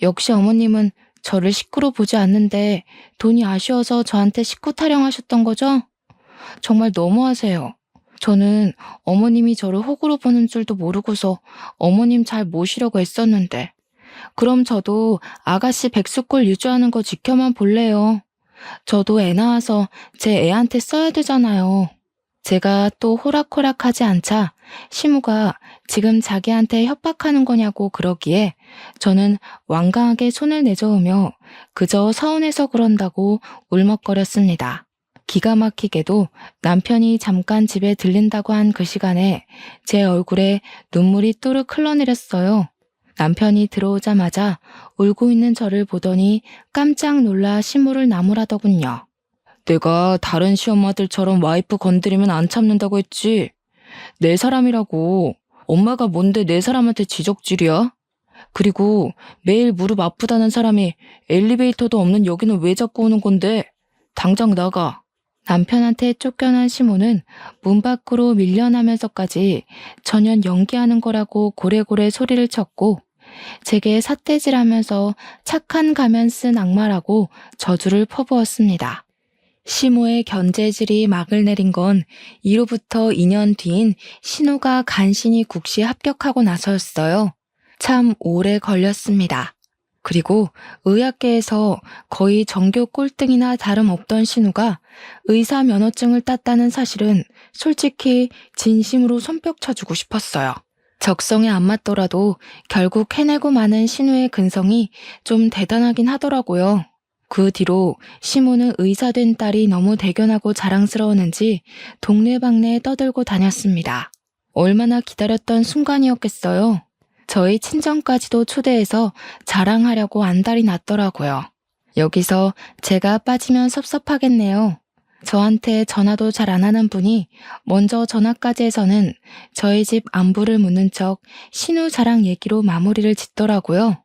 역시 어머님은 저를 식구로 보지 않는데 돈이 아쉬워서 저한테 식구 타령하셨던 거죠? 정말 너무하세요. 저는 어머님이 저를 호구로 보는 줄도 모르고서 어머님 잘 모시려고 했었는데. 그럼 저도 아가씨 백수꼴 유지하는 거 지켜만 볼래요. 저도 애 낳아서 제 애한테 써야 되잖아요. 제가 또 호락호락하지 않자 시무가 지금 자기한테 협박하는 거냐고 그러기에 저는 완강하게 손을 내저으며 그저 서운해서 그런다고 울먹거렸습니다. 기가 막히게도 남편이 잠깐 집에 들린다고 한 그 시간에 제 얼굴에 눈물이 또르륵 흘러내렸어요. 남편이 들어오자마자 울고 있는 저를 보더니 깜짝 놀라 시무를 나무라더군요. 내가 다른 시엄마들처럼 와이프 건드리면 안 참는다고 했지. 내 사람이라고. 엄마가 뭔데 내 사람한테 지적질이야? 그리고 매일 무릎 아프다는 사람이 엘리베이터도 없는 여기는 왜 자꾸 오는 건데? 당장 나가. 남편한테 쫓겨난 시모는 문 밖으로 밀려나면서까지 전혀 연기하는 거라고 고래고래 소리를 쳤고 제게 삿대질하면서 착한 가면 쓴 악마라고 저주를 퍼부었습니다. 시모의 견제질이 막을 내린 건 이로부터 2년 뒤인 신우가 간신히 국시에 합격하고 나서였어요. 참 오래 걸렸습니다. 그리고 의학계에서 거의 전교 꼴등이나 다름없던 신우가 의사 면허증을 땄다는 사실은 솔직히 진심으로 손뼉 쳐주고 싶었어요. 적성에 안 맞더라도 결국 해내고 마는 신우의 근성이 좀 대단하긴 하더라고요. 그 뒤로 시모는 의사 된 딸이 너무 대견하고 자랑스러웠는지 동네방네에 떠들고 다녔습니다. 얼마나 기다렸던 순간이었겠어요. 저희 친정까지도 초대해서 자랑하려고 안달이 났더라고요. 여기서 제가 빠지면 섭섭하겠네요. 저한테 전화도 잘 안 하는 분이 먼저 전화까지 해서는 저희 집 안부를 묻는 척 신우 자랑 얘기로 마무리를 짓더라고요.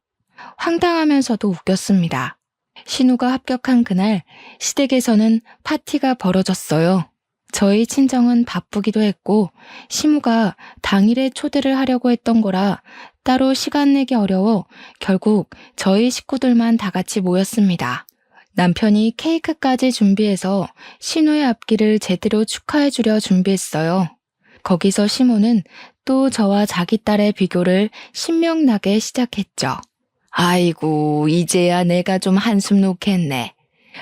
황당하면서도 웃겼습니다. 신우가 합격한 그날 시댁에서는 파티가 벌어졌어요. 저희 친정은 바쁘기도 했고 시무가 당일에 초대를 하려고 했던 거라 따로 시간 내기 어려워 결국 저희 식구들만 다 같이 모였습니다. 남편이 케이크까지 준비해서 신우의 앞길을 제대로 축하해주려 준비했어요. 거기서 시무는 또 저와 자기 딸의 비교를 신명나게 시작했죠. 아이고, 이제야 내가 좀 한숨 놓겠네.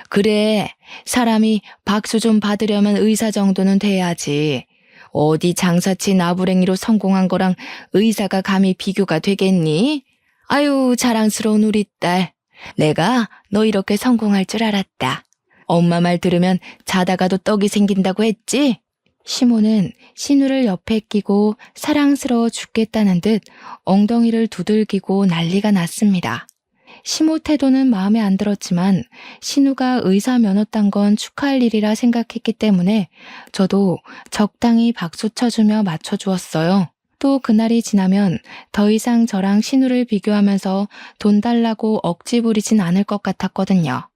그래, 사람이 박수 좀 받으려면 의사 정도는 돼야지. 어디 장사치 나부랭이로 성공한 거랑 의사가 감히 비교가 되겠니? 아유, 자랑스러운 우리 딸. 내가 너 이렇게 성공할 줄 알았다. 엄마 말 들으면 자다가도 떡이 생긴다고 했지? 시모는 신우를 옆에 끼고 사랑스러워 죽겠다는 듯 엉덩이를 두들기고 난리가 났습니다. 시모 태도는 마음에 안 들었지만 신우가 의사 면허 딴 건 축하할 일이라 생각했기 때문에 저도 적당히 박수 쳐주며 맞춰주었어요. 또 그날이 지나면 더 이상 저랑 신우를 비교하면서 돈 달라고 억지 부리진 않을 것 같았거든요.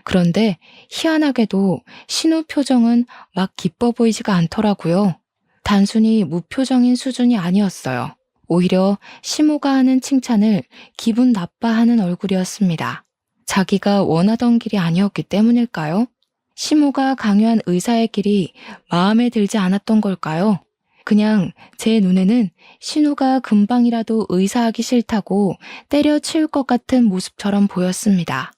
그런데 희한하게도 신우 표정은 막 기뻐 보이지가 않더라고요. 단순히 무표정인 수준이 아니었어요. 오히려 시모가 하는 칭찬을 기분 나빠하는 얼굴이었습니다. 자기가 원하던 길이 아니었기 때문일까요? 시모가 강요한 의사의 길이 마음에 들지 않았던 걸까요? 그냥 제 눈에는 신우가 금방이라도 의사하기 싫다고 때려치울 것 같은 모습처럼 보였습니다.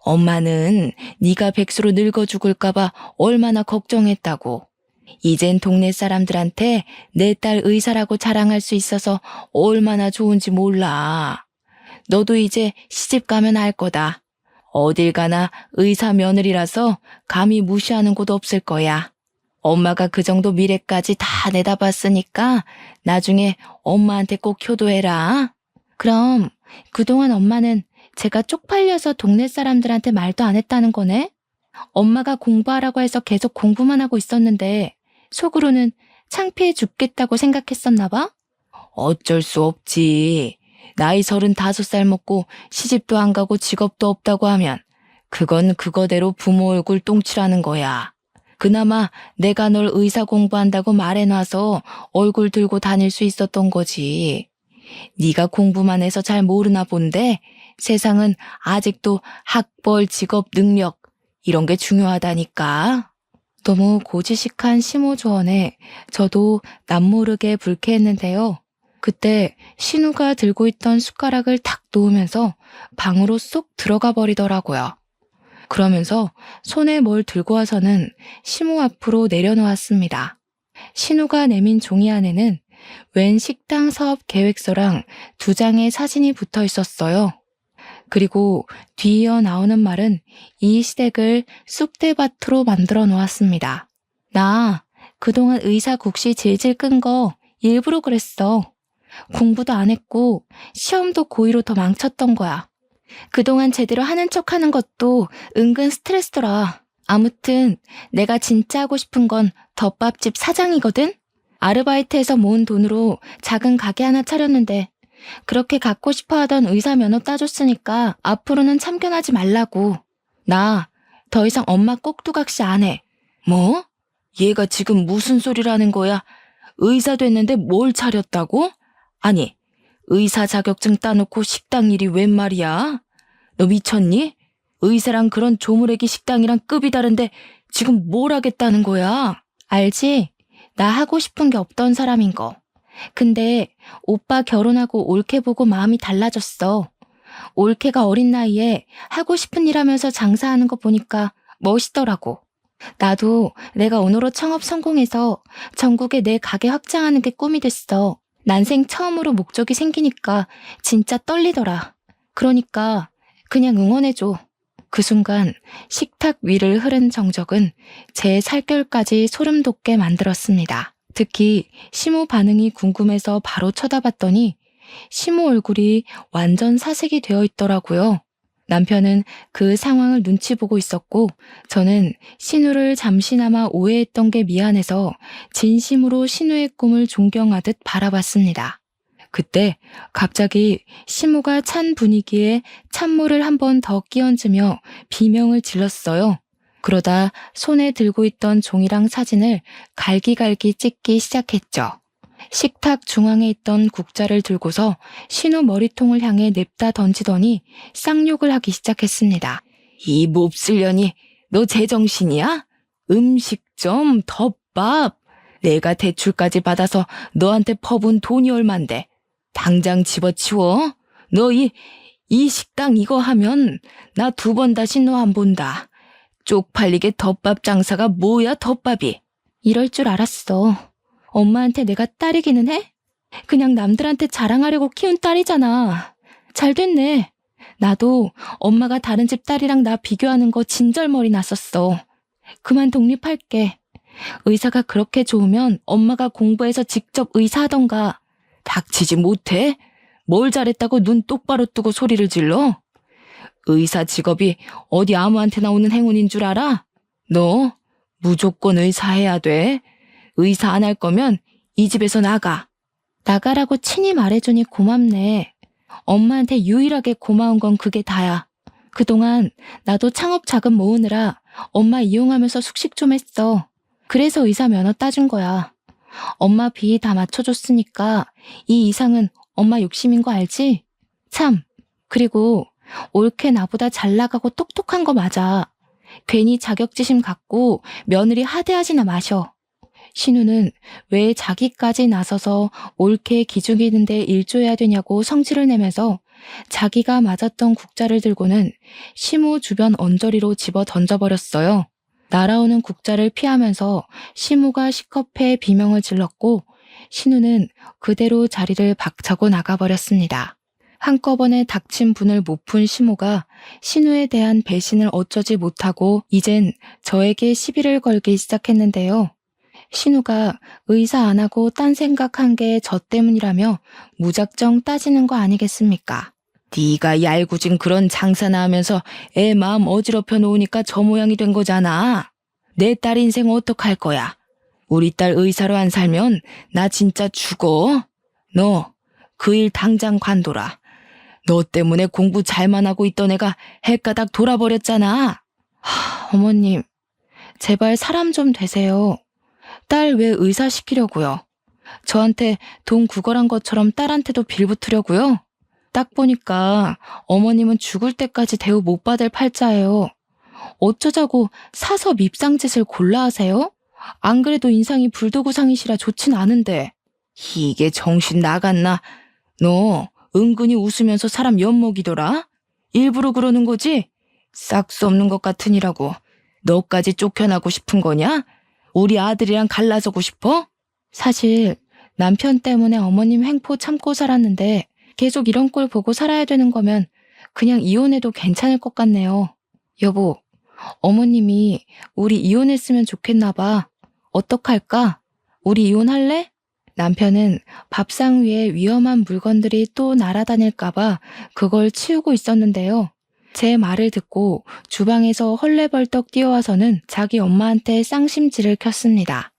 엄마는 네가 백수로 늙어 죽을까봐 얼마나 걱정했다고. 이젠 동네 사람들한테 내 딸 의사라고 자랑할 수 있어서 얼마나 좋은지 몰라. 너도 이제 시집 가면 알 거다. 어딜 가나 의사 며느리라서 감히 무시하는 곳 없을 거야. 엄마가 그 정도 미래까지 다 내다봤으니까 나중에 엄마한테 꼭 효도해라. 그럼 그동안 엄마는 제가 쪽팔려서 동네 사람들한테 말도 안 했다는 거네? 엄마가 공부하라고 해서 계속 공부만 하고 있었는데 속으로는 창피해 죽겠다고 생각했었나 봐? 어쩔 수 없지. 나이 35살 먹고 시집도 안 가고 직업도 없다고 하면 그건 그거대로 부모 얼굴 똥칠하는 거야. 그나마 내가 널 의사 공부한다고 말해놔서 얼굴 들고 다닐 수 있었던 거지. 네가 공부만 해서 잘 모르나 본데 세상은 아직도 학벌, 직업, 능력 이런 게 중요하다니까. 너무 고지식한 시모 조언에 저도 남모르게 불쾌했는데요. 그때 신우가 들고 있던 숟가락을 탁 놓으면서 방으로 쏙 들어가 버리더라고요. 그러면서 손에 뭘 들고 와서는 시모 앞으로 내려놓았습니다. 신우가 내민 종이 안에는 웬 식당 사업 계획서랑 2장의 사진이 붙어 있었어요. 그리고 뒤이어 나오는 말은 이 시댁을 쑥대밭으로 만들어 놓았습니다. 나 그동안 의사 국시 질질 끈 거 일부러 그랬어. 공부도 안 했고 시험도 고의로 더 망쳤던 거야. 그동안 제대로 하는 척 하는 것도 은근 스트레스더라. 아무튼 내가 진짜 하고 싶은 건 덮밥집 사장이거든? 아르바이트해서 모은 돈으로 작은 가게 하나 차렸는데 그렇게 갖고 싶어 하던 의사 면허 따줬으니까 앞으로는 참견하지 말라고. 나 더 이상 엄마 꼭두각시 안 해. 뭐? 얘가 지금 무슨 소리라는 거야? 의사 됐는데 뭘 차렸다고? 아니, 의사 자격증 따놓고 식당 일이 웬 말이야? 너 미쳤니? 의사랑 그런 조무래기 식당이랑 급이 다른데 지금 뭘 하겠다는 거야? 알지? 나 하고 싶은 게 없던 사람인 거. 근데 오빠 결혼하고 올케 보고 마음이 달라졌어. 올케가 어린 나이에 하고 싶은 일 하면서 장사하는 거 보니까 멋있더라고. 나도 내가 오너로 창업 성공해서 전국에 내 가게 확장하는 게 꿈이 됐어. 난생 처음으로 목적이 생기니까 진짜 떨리더라. 그러니까 그냥 응원해줘. 그 순간 식탁 위를 흐른 정적은 제 살결까지 소름 돋게 만들었습니다. 특히 시모 반응이 궁금해서 바로 쳐다봤더니 시모 얼굴이 완전 사색이 되어 있더라고요. 남편은 그 상황을 눈치 보고 있었고 저는 신우를 잠시나마 오해했던 게 미안해서 진심으로 신우의 꿈을 존경하듯 바라봤습니다. 그때 갑자기 시모가 찬 분위기에 찬물을 한 번 더 끼얹으며 비명을 질렀어요. 그러다 손에 들고 있던 종이랑 사진을 갈기갈기 찍기 시작했죠. 식탁 중앙에 있던 국자를 들고서 신우 머리통을 향해 냅다 던지더니 쌍욕을 하기 시작했습니다. 이 몹쓸년이 너 제정신이야? 음식점, 덮밥. 내가 대출까지 받아서 너한테 퍼본 돈이 얼만데. 당장 집어치워. 너 이 식당 이거 하면 나 2번 다시 너 안 본다. 쪽팔리게 덮밥 장사가 뭐야 덮밥이. 이럴 줄 알았어. 엄마한테 내가 딸이기는 해? 그냥 남들한테 자랑하려고 키운 딸이잖아. 잘 됐네. 나도 엄마가 다른 집 딸이랑 나 비교하는 거 진절머리 났었어. 그만 독립할게. 의사가 그렇게 좋으면 엄마가 공부해서 직접 의사하던가. 닥치지 못해? 뭘 잘했다고 눈 똑바로 뜨고 소리를 질러? 의사 직업이 어디 아무한테나 오는 행운인 줄 알아? 너 무조건 의사해야 돼. 의사 안 할 거면 이 집에서 나가. 나가라고 친히 말해주니 고맙네. 엄마한테 유일하게 고마운 건 그게 다야. 그동안 나도 창업 자금 모으느라 엄마 이용하면서 숙식 좀 했어. 그래서 의사 면허 따준 거야. 엄마 비 다 맞춰줬으니까 이 이상은 엄마 욕심인 거 알지? 참, 그리고 올케 나보다 잘 나가고 똑똑한 거 맞아. 괜히 자격지심 갖고 며느리 하대하지나 마셔. 신우는 왜 자기까지 나서서 올케 기죽이는데 일조해야 되냐고 성질을 내면서 자기가 맞았던 국자를 들고는 시무 주변 언저리로 집어 던져버렸어요. 날아오는 국자를 피하면서 시무가 시커패 비명을 질렀고 신우는 그대로 자리를 박차고 나가버렸습니다. 한꺼번에 닥친 분을 못 푼 시무가 신우에 대한 배신을 어쩌지 못하고 이젠 저에게 시비를 걸기 시작했는데요. 신우가 의사 안 하고 딴 생각한 게 저 때문이라며 무작정 따지는 거 아니겠습니까? 네가 얄궂은 그런 장사나 하면서 애 마음 어지럽혀 놓으니까 저 모양이 된 거잖아. 내 딸 인생 어떡할 거야? 우리 딸 의사로 안 살면 나 진짜 죽어. 너 그 일 당장 관둬라. 너 때문에 공부 잘만 하고 있던 애가 헷가닥 돌아버렸잖아. 어머님, 제발 사람 좀 되세요. 딸 왜 의사 시키려고요? 저한테 돈 구걸한 것처럼 딸한테도 빌붙으려고요? 딱 보니까 어머님은 죽을 때까지 대우 못 받을 팔자예요. 어쩌자고 사서 밉상짓을 골라 하세요? 안 그래도 인상이 불도구상이시라 좋진 않은데. 이게 정신 나갔나? 너 은근히 웃으면서 사람 엿먹이더라? 일부러 그러는 거지? 싹수 없는 것 같으니라고. 너까지 쫓겨나고 싶은 거냐? 우리 아들이랑 갈라서고 싶어? 사실 남편 때문에 어머님 횡포 참고 살았는데 계속 이런 꼴 보고 살아야 되는 거면 그냥 이혼해도 괜찮을 것 같네요. 여보, 어머님이 우리 이혼했으면 좋겠나 봐. 어떡할까? 우리 이혼할래? 남편은 밥상 위에 위험한 물건들이 또 날아다닐까봐 그걸 치우고 있었는데요. 제 말을 듣고 주방에서 헐레벌떡 뛰어와서는 자기 엄마한테 쌍심지를 켰습니다.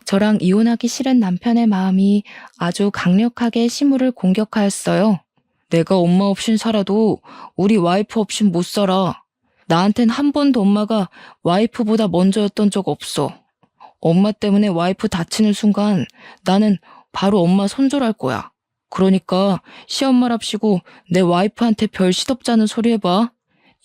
저랑 이혼하기 싫은 남편의 마음이 아주 강력하게 시무를 공격하였어요. 내가 엄마 없인 살아도 우리 와이프 없인 못 살아. 나한텐 한 번도 엄마가 와이프보다 먼저였던 적 없어. 엄마 때문에 와이프 다치는 순간 나는 바로 엄마 손절할 거야. 그러니까 시엄마랍시고 내 와이프한테 별 시덥잖은 소리 해봐.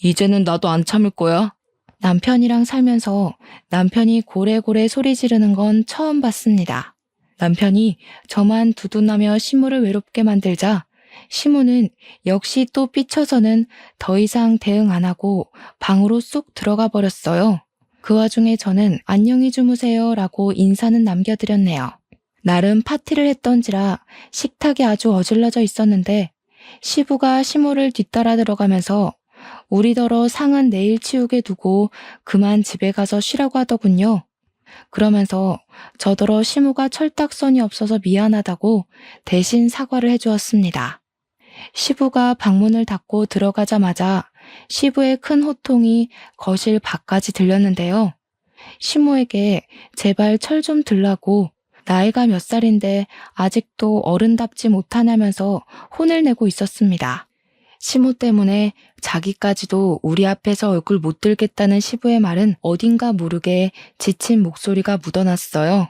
이제는 나도 안 참을 거야. 남편이랑 살면서 남편이 고래고래 소리 지르는 건 처음 봤습니다. 남편이 저만 두둔하며 시무를 외롭게 만들자 시무는 역시 또 삐쳐서는 더 이상 대응 안 하고 방으로 쏙 들어가 버렸어요. 그 와중에 저는 안녕히 주무세요 라고 인사는 남겨드렸네요. 나름 파티를 했던지라 식탁이 아주 어질러져 있었는데 시부가 시무를 뒤따라 들어가면서 우리더러 상은 내일 치우게 두고 그만 집에 가서 쉬라고 하더군요. 그러면서 저더러 시무가 철딱선이 없어서 미안하다고 대신 사과를 해주었습니다. 시부가 방문을 닫고 들어가자마자 시부의 큰 호통이 거실 밖까지 들렸는데요. 시모에게 제발 철 좀 들라고 나이가 몇 살인데 아직도 어른답지 못하냐면서 혼을 내고 있었습니다. 시모 때문에 자기까지도 우리 앞에서 얼굴 못 들겠다는 시부의 말은 어딘가 모르게 지친 목소리가 묻어났어요.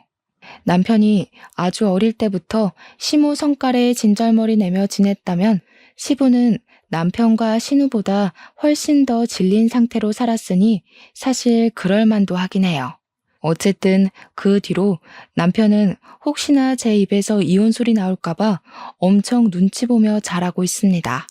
남편이 아주 어릴 때부터 시모 성깔에 진절머리 내며 지냈다면 시부는 남편과 신우보다 훨씬 더 질린 상태로 살았으니 사실 그럴 만도 하긴 해요. 어쨌든 그 뒤로 남편은 혹시나 제 입에서 이혼 소리 나올까봐 엄청 눈치 보며 잘하고 있습니다.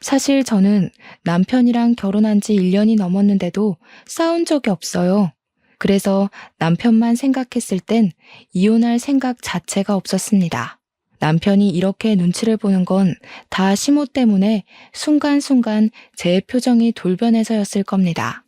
사실 저는 남편이랑 결혼한 지 1년이 넘었는데도 싸운 적이 없어요. 그래서 남편만 생각했을 땐 이혼할 생각 자체가 없었습니다. 남편이 이렇게 눈치를 보는 건 다 시모 때문에 순간순간 제 표정이 돌변해서였을 겁니다.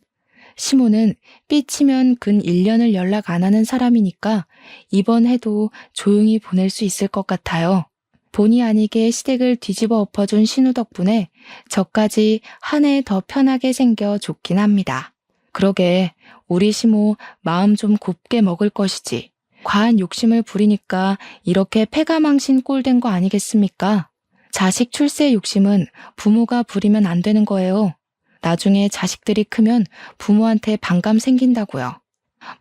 시모는 삐치면 근 1년을 연락 안 하는 사람이니까 이번 해도 조용히 보낼 수 있을 것 같아요. 본의 아니게 시댁을 뒤집어 엎어준 신우 덕분에 저까지 한 해 더 편하게 생겨 좋긴 합니다. 그러게 우리 시모 마음 좀 곱게 먹을 것이지. 과한 욕심을 부리니까 이렇게 패가망신 꼴된 거 아니겠습니까? 자식 출세 욕심은 부모가 부리면 안 되는 거예요. 나중에 자식들이 크면 부모한테 반감 생긴다고요.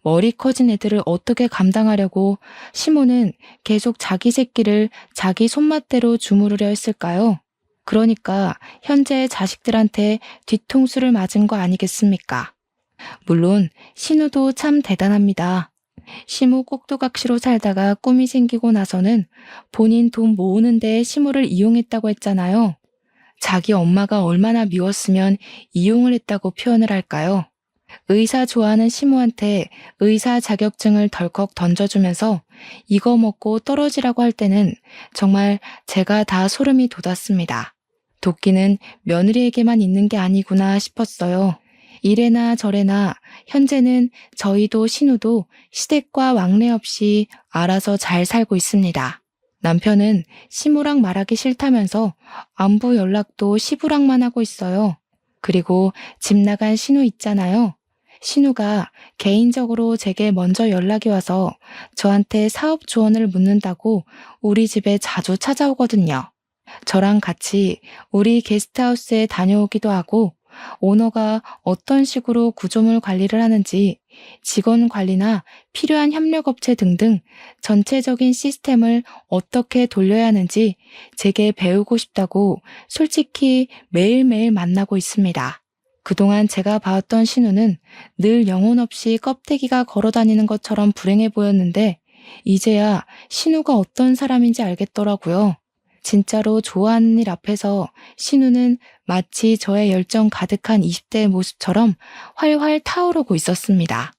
머리 커진 애들을 어떻게 감당하려고 시모는 계속 자기 새끼를 자기 손맛대로 주무르려 했을까요? 그러니까 현재 자식들한테 뒤통수를 맞은 거 아니겠습니까? 물론 신우도 참 대단합니다. 시모 꼭두각시로 살다가 꿈이 생기고 나서는 본인 돈 모으는 데 시모를 이용했다고 했잖아요. 자기 엄마가 얼마나 미웠으면 이용을 했다고 표현을 할까요? 의사 좋아하는 시모한테 의사 자격증을 덜컥 던져주면서 이거 먹고 떨어지라고 할 때는 정말 제가 다 소름이 돋았습니다. 도끼는 며느리에게만 있는 게 아니구나 싶었어요. 이래나 저래나 현재는 저희도 신우도 시댁과 왕래 없이 알아서 잘 살고 있습니다. 남편은 시모랑 말하기 싫다면서 안부 연락도 시부랑만 하고 있어요. 그리고 집 나간 신우 있잖아요. 신우가 개인적으로 제게 먼저 연락이 와서 저한테 사업 조언을 묻는다고 우리 집에 자주 찾아오거든요. 저랑 같이 우리 게스트하우스에 다녀오기도 하고 오너가 어떤 식으로 구조물 관리를 하는지 직원 관리나 필요한 협력업체 등등 전체적인 시스템을 어떻게 돌려야 하는지 제게 배우고 싶다고 솔직히 매일매일 만나고 있습니다. 그동안 제가 봐왔던 신우는 늘 영혼 없이 껍데기가 걸어다니는 것처럼 불행해 보였는데 이제야 신우가 어떤 사람인지 알겠더라고요. 진짜로 좋아하는 일 앞에서 신우는 마치 저의 열정 가득한 20대의 모습처럼 활활 타오르고 있었습니다.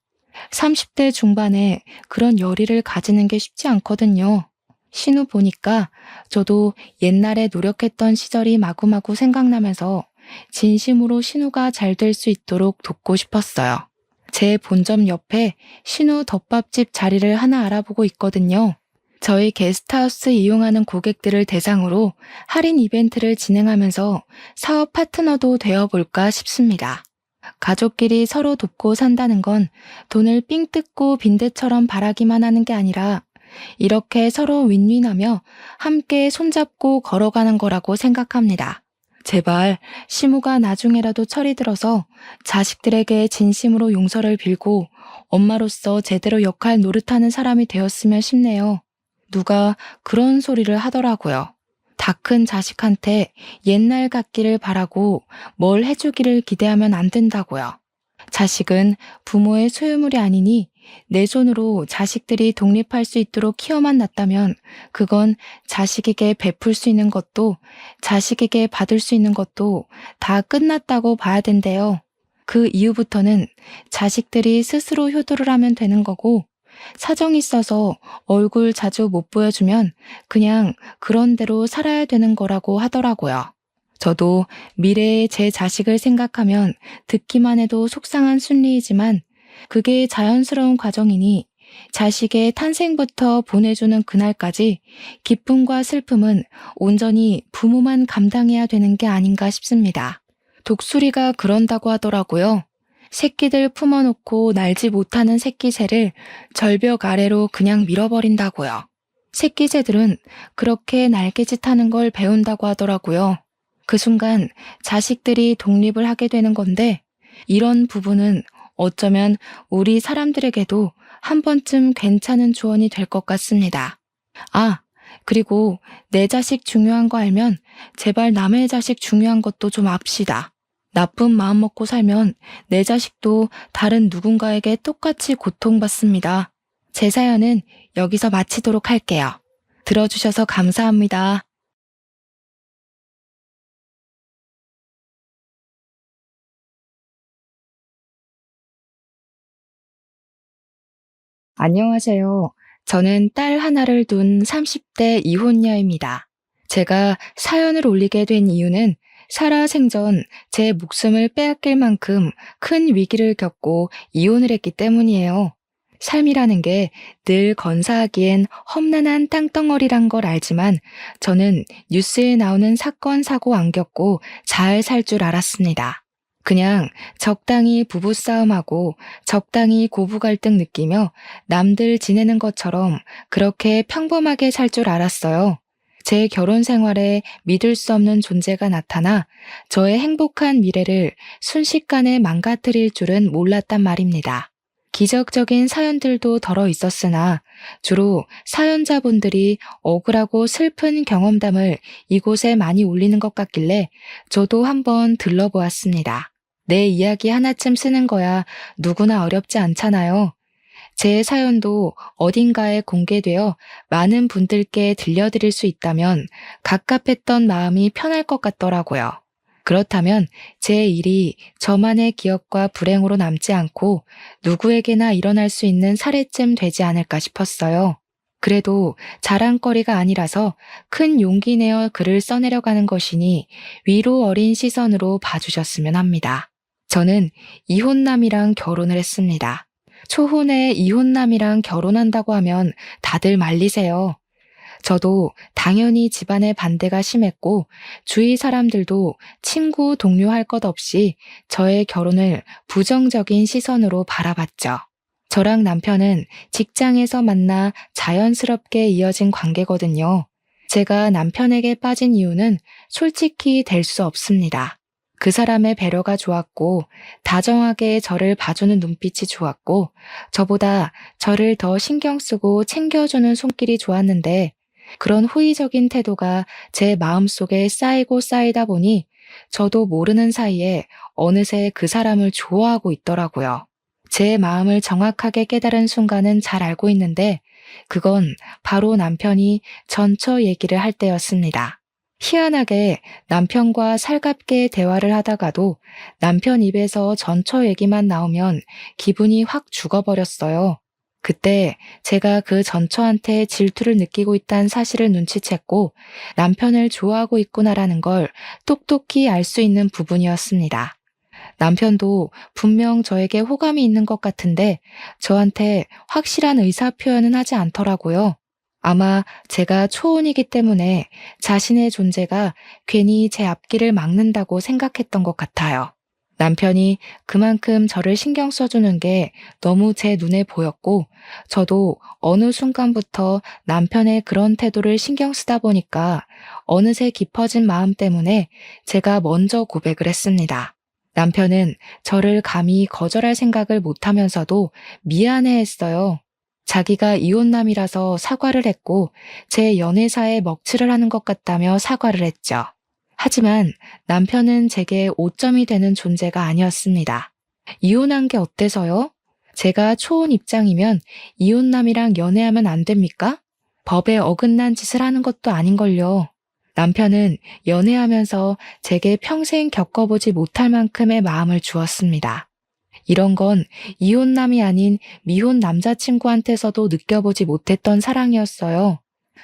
30대 중반에 그런 열의를 가지는 게 쉽지 않거든요. 신우 보니까 저도 옛날에 노력했던 시절이 마구마구 생각나면서 진심으로 신우가 잘 될 수 있도록 돕고 싶었어요. 제 본점 옆에 신우 덮밥집 자리를 하나 알아보고 있거든요. 저희 게스트하우스 이용하는 고객들을 대상으로 할인 이벤트를 진행하면서 사업 파트너도 되어볼까 싶습니다. 가족끼리 서로 돕고 산다는 건 돈을 삥 뜯고 빈대처럼 바라기만 하는 게 아니라 이렇게 서로 윈윈하며 함께 손잡고 걸어가는 거라고 생각합니다. 제발 시무가 나중에라도 철이 들어서 자식들에게 진심으로 용서를 빌고 엄마로서 제대로 역할 노릇하는 사람이 되었으면 싶네요. 누가 그런 소리를 하더라고요. 다 큰 자식한테 옛날 같기를 바라고 뭘 해주기를 기대하면 안 된다고요. 자식은 부모의 소유물이 아니니 내 손으로 자식들이 독립할 수 있도록 키워만 놨다면 그건 자식에게 베풀 수 있는 것도 자식에게 받을 수 있는 것도 다 끝났다고 봐야 된대요. 그 이후부터는 자식들이 스스로 효도를 하면 되는 거고 사정이 있어서 얼굴 자주 못 보여주면 그냥 그런 대로 살아야 되는 거라고 하더라고요. 저도 미래의 제 자식을 생각하면 듣기만 해도 속상한 순리이지만 그게 자연스러운 과정이니 자식의 탄생부터 보내주는 그날까지 기쁨과 슬픔은 온전히 부모만 감당해야 되는 게 아닌가 싶습니다. 독수리가 그런다고 하더라고요. 새끼들 품어놓고 날지 못하는 새끼새를 절벽 아래로 그냥 밀어버린다고요. 새끼새들은 그렇게 날개짓하는 걸 배운다고 하더라고요. 그 순간 자식들이 독립을 하게 되는 건데 이런 부분은 어쩌면 우리 사람들에게도 한 번쯤 괜찮은 조언이 될 것 같습니다. 아, 그리고 내 자식 중요한 거 알면 제발 남의 자식 중요한 것도 좀 압시다. 나쁜 마음 먹고 살면 내 자식도 다른 누군가에게 똑같이 고통받습니다. 제 사연은 여기서 마치도록 할게요. 들어주셔서 감사합니다. 안녕하세요. 저는 딸 하나를 둔 30대 이혼녀입니다. 제가 사연을 올리게 된 이유는 살아생전 제 목숨을 빼앗길 만큼 큰 위기를 겪고 이혼을 했기 때문이에요. 삶이라는 게 늘 건사하기엔 험난한 땅덩어리란 걸 알지만 저는 뉴스에 나오는 사건, 사고 안 겪고 잘 살 줄 알았습니다. 그냥 적당히 부부싸움하고 적당히 고부 갈등 느끼며 남들 지내는 것처럼 그렇게 평범하게 살 줄 알았어요. 제 결혼 생활에 믿을 수 없는 존재가 나타나 저의 행복한 미래를 순식간에 망가뜨릴 줄은 몰랐단 말입니다. 기적적인 사연들도 덜어 있었으나 주로 사연자분들이 억울하고 슬픈 경험담을 이곳에 많이 올리는 것 같길래 저도 한번 들러보았습니다. 내 이야기 하나쯤 쓰는 거야 누구나 어렵지 않잖아요. 제 사연도 어딘가에 공개되어 많은 분들께 들려드릴 수 있다면 갑갑했던 마음이 편할 것 같더라고요. 그렇다면 제 일이 저만의 기억과 불행으로 남지 않고 누구에게나 일어날 수 있는 사례쯤 되지 않을까 싶었어요. 그래도 자랑거리가 아니라서 큰 용기 내어 글을 써내려가는 것이니 위로 어린 시선으로 봐주셨으면 합니다. 저는 이혼남이랑 결혼을 했습니다. 초혼에 이혼남이랑 결혼한다고 하면 다들 말리세요. 저도 당연히 집안의 반대가 심했고 주위 사람들도 친구, 동료 할 것 없이 저의 결혼을 부정적인 시선으로 바라봤죠. 저랑 남편은 직장에서 만나 자연스럽게 이어진 관계거든요. 제가 남편에게 빠진 이유는 솔직히 될 수 없습니다. 그 사람의 배려가 좋았고 다정하게 저를 봐주는 눈빛이 좋았고 저보다 저를 더 신경 쓰고 챙겨주는 손길이 좋았는데 그런 호의적인 태도가 제 마음속에 쌓이고 쌓이다 보니 저도 모르는 사이에 어느새 그 사람을 좋아하고 있더라고요. 제 마음을 정확하게 깨달은 순간은 잘 알고 있는데 그건 바로 남편이 전처 얘기를 할 때였습니다. 희한하게 남편과 살갑게 대화를 하다가도 남편 입에서 전처 얘기만 나오면 기분이 확 죽어버렸어요. 그때 제가 그 전처한테 질투를 느끼고 있다는 사실을 눈치챘고 남편을 좋아하고 있구나라는 걸 똑똑히 알 수 있는 부분이었습니다. 남편도 분명 저에게 호감이 있는 것 같은데 저한테 확실한 의사 표현은 하지 않더라고요. 아마 제가 초혼이기 때문에 자신의 존재가 괜히 제 앞길을 막는다고 생각했던 것 같아요. 남편이 그만큼 저를 신경 써주는 게 너무 제 눈에 보였고, 저도 어느 순간부터 남편의 그런 태도를 신경 쓰다 보니까 어느새 깊어진 마음 때문에 제가 먼저 고백을 했습니다. 남편은 저를 감히 거절할 생각을 못하면서도 미안해 했어요. 자기가 이혼남이라서 사과를 했고 제 연애사에 먹칠을 하는 것 같다며 사과를 했죠. 하지만 남편은 제게 오점이 되는 존재가 아니었습니다. 이혼한 게 어때서요? 제가 초혼 입장이면 이혼남이랑 연애하면 안 됩니까? 법에 어긋난 짓을 하는 것도 아닌걸요. 남편은 연애하면서 제게 평생 겪어보지 못할 만큼의 마음을 주었습니다. 이런 건 이혼남이 아닌 미혼 남자친구한테서도 느껴보지 못했던 사랑이었어요.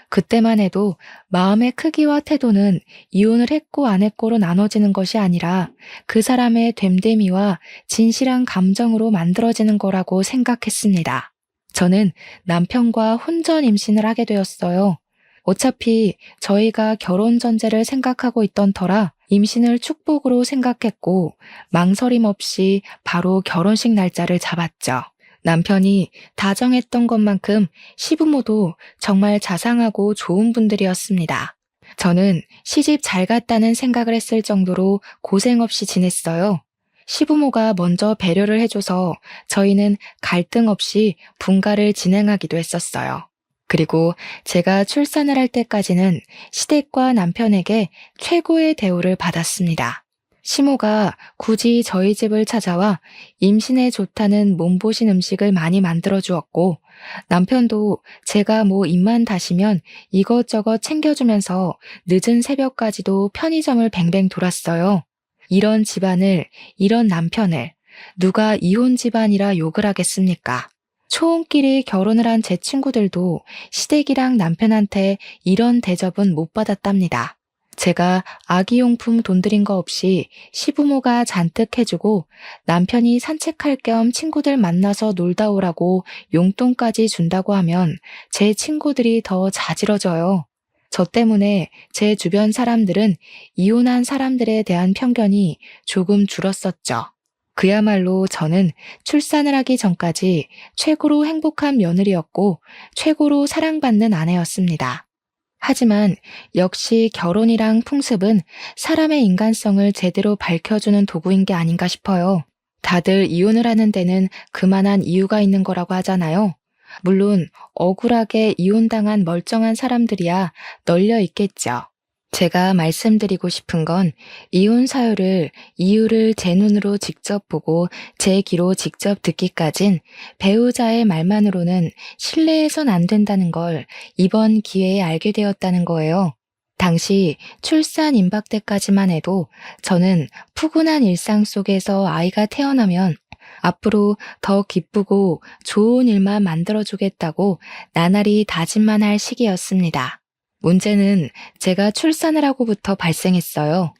그때만 해도 마음의 크기와 태도는 이혼을 했고 안 했고로 나눠지는 것이 아니라 그 사람의 됨됨이와 진실한 감정으로 만들어지는 거라고 생각했습니다. 저는 남편과 혼전 임신을 하게 되었어요. 어차피 저희가 결혼 전제를 생각하고 있던 터라 임신을 축복으로 생각했고 망설임 없이 바로 결혼식 날짜를 잡았죠. 남편이 다정했던 것만큼 시부모도 정말 자상하고 좋은 분들이었습니다. 저는 시집 잘 갔다는 생각을 했을 정도로 고생 없이 지냈어요. 시부모가 먼저 배려를 해줘서 저희는 갈등 없이 분가를 진행하기도 했었어요. 그리고 제가 출산을 할 때까지는 시댁과 남편에게 최고의 대우를 받았습니다. 시모가 굳이 저희 집을 찾아와 임신에 좋다는 몸보신 음식을 많이 만들어 주었고 남편도 제가 뭐 입만 다시면 이것저것 챙겨주면서 늦은 새벽까지도 편의점을 뱅뱅 돌았어요. 이런 집안을, 이런 남편을 누가 이혼 집안이라 욕을 하겠습니까? 초혼끼리 결혼을 한 제 친구들도 시댁이랑 남편한테 이런 대접은 못 받았답니다. 제가 아기용품 돈 들인 거 없이 시부모가 잔뜩 해주고 남편이 산책할 겸 친구들 만나서 놀다 오라고 용돈까지 준다고 하면 제 친구들이 더 자지러져요. 저 때문에 제 주변 사람들은 이혼한 사람들에 대한 편견이 조금 줄었었죠. 그야말로 저는 출산을 하기 전까지 최고로 행복한 며느리였고 최고로 사랑받는 아내였습니다. 하지만 역시 결혼이랑 풍습은 사람의 인간성을 제대로 밝혀주는 도구인 게 아닌가 싶어요. 다들 이혼을 하는 데는 그만한 이유가 있는 거라고 하잖아요. 물론 억울하게 이혼당한 멀쩡한 사람들이야 널려 있겠죠. 제가 말씀드리고 싶은 건 이혼 사유를 이유를 제 눈으로 직접 보고 제 귀로 직접 듣기까진 배우자의 말만으로는 신뢰해선 안 된다는 걸 이번 기회에 알게 되었다는 거예요. 당시 출산 임박 때까지만 해도 저는 푸근한 일상 속에서 아이가 태어나면 앞으로 더 기쁘고 좋은 일만 만들어주겠다고 나날이 다짐만 할 시기였습니다. 문제는 제가 출산을 하고부터 발생했어요.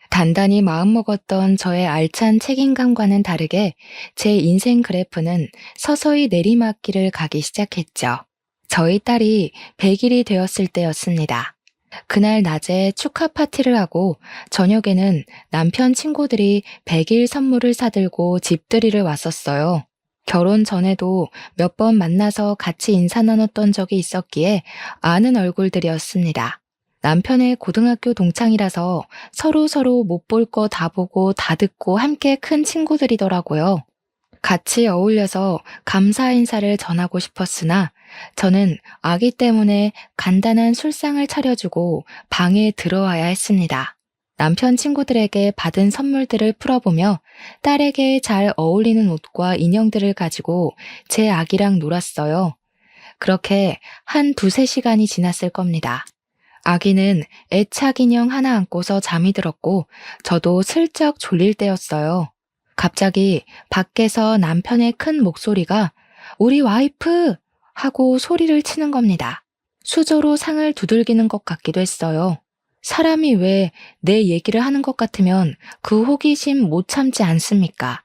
단단히 마음먹었던 저의 알찬 책임감과는 다르게 제 인생 그래프는 서서히 내리막길을 가기 시작했죠. 저희 딸이 100일이 되었을 때였습니다. 그날 낮에 축하 파티를 하고 저녁에는 남편 친구들이 100일 선물을 사들고 집들이를 왔었어요. 결혼 전에도 몇 번 만나서 같이 인사 나눴던 적이 있었기에 아는 얼굴들이었습니다. 남편의 고등학교 동창이라서 서로 못 볼 거 다 보고 다 듣고 함께 큰 친구들이더라고요. 같이 어울려서 감사 인사를 전하고 싶었으나 저는 아기 때문에 간단한 술상을 차려주고 방에 들어와야 했습니다. 남편 친구들에게 받은 선물들을 풀어보며 딸에게 잘 어울리는 옷과 인형들을 가지고 제 아기랑 놀았어요. 그렇게 한 2~3시간이 지났을 겁니다. 아기는 애착 인형 하나 안고서 잠이 들었고 저도 슬쩍 졸릴 때였어요. 갑자기 밖에서 남편의 큰 목소리가 "우리 와이프!" 하고 소리를 치는 겁니다. 수저로 상을 두들기는 것 같기도 했어요. 사람이 왜 내 얘기를 하는 것 같으면 그 호기심 못 참지 않습니까?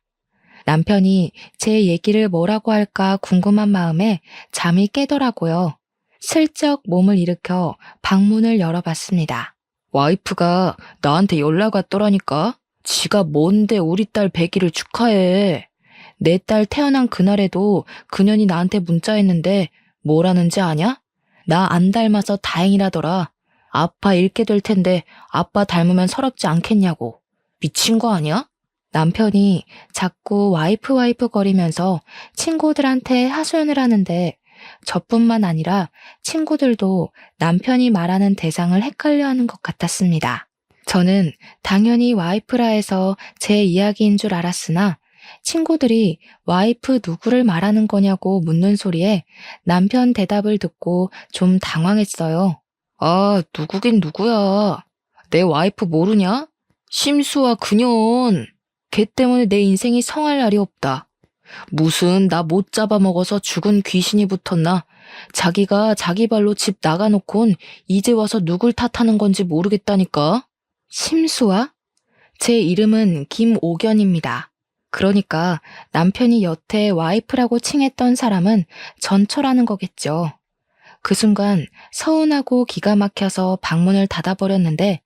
남편이 제 얘기를 뭐라고 할까 궁금한 마음에 잠이 깨더라고요. 슬쩍 몸을 일으켜 방문을 열어봤습니다. 와이프가 나한테 연락 왔더라니까. 지가 뭔데 우리 딸 100일을 축하해. 내 딸 태어난 그날에도 그년이 나한테 문자했는데 뭐라는지 아냐? 나 안 닮아서 다행이라더라. 아빠 잃게 될 텐데 아빠 닮으면 서럽지 않겠냐고. 미친 거 아니야? 남편이 자꾸 와이프 거리면서 친구들한테 하소연을 하는데 저뿐만 아니라 친구들도 남편이 말하는 대상을 헷갈려하는 것 같았습니다. 저는 당연히 와이프라 해서 제 이야기인 줄 알았으나 친구들이 와이프 누구를 말하는 거냐고 묻는 소리에 남편 대답을 듣고 좀 당황했어요. 아, 누구긴 누구야. 내 와이프 모르냐? 심수와 그년. 걔 때문에 내 인생이 성할 날이 없다. 무슨 나 못 잡아먹어서 죽은 귀신이 붙었나? 자기가 자기 발로 집 나가놓곤 이제 와서 누굴 탓하는 건지 모르겠다니까. 심수아? 제 이름은 김옥연입니다. 그러니까 남편이 여태 와이프라고 칭했던 사람은 전처라는 거겠죠. 그 순간 서운하고 기가 막혀서 방문을 닫아버렸는데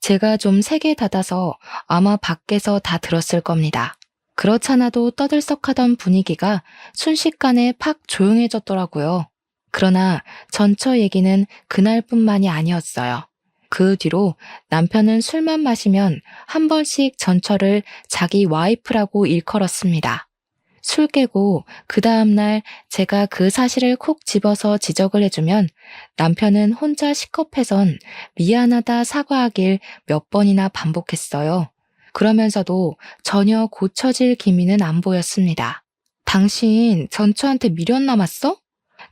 제가 좀 세게 닫아서 아마 밖에서 다 들었을 겁니다. 그렇잖아도 떠들썩하던 분위기가 순식간에 팍 조용해졌더라고요. 그러나 전처 얘기는 그날뿐만이 아니었어요. 그 뒤로 남편은 술만 마시면 한 번씩 전처를 자기 와이프라고 일컬었습니다. 술 깨고 그 다음날 제가 그 사실을 콕 집어서 지적을 해주면 남편은 혼자 식겁해선 미안하다 사과하길 몇 번이나 반복했어요. 그러면서도 전혀 고쳐질 기미는 안 보였습니다. 당신 전처한테 미련 남았어?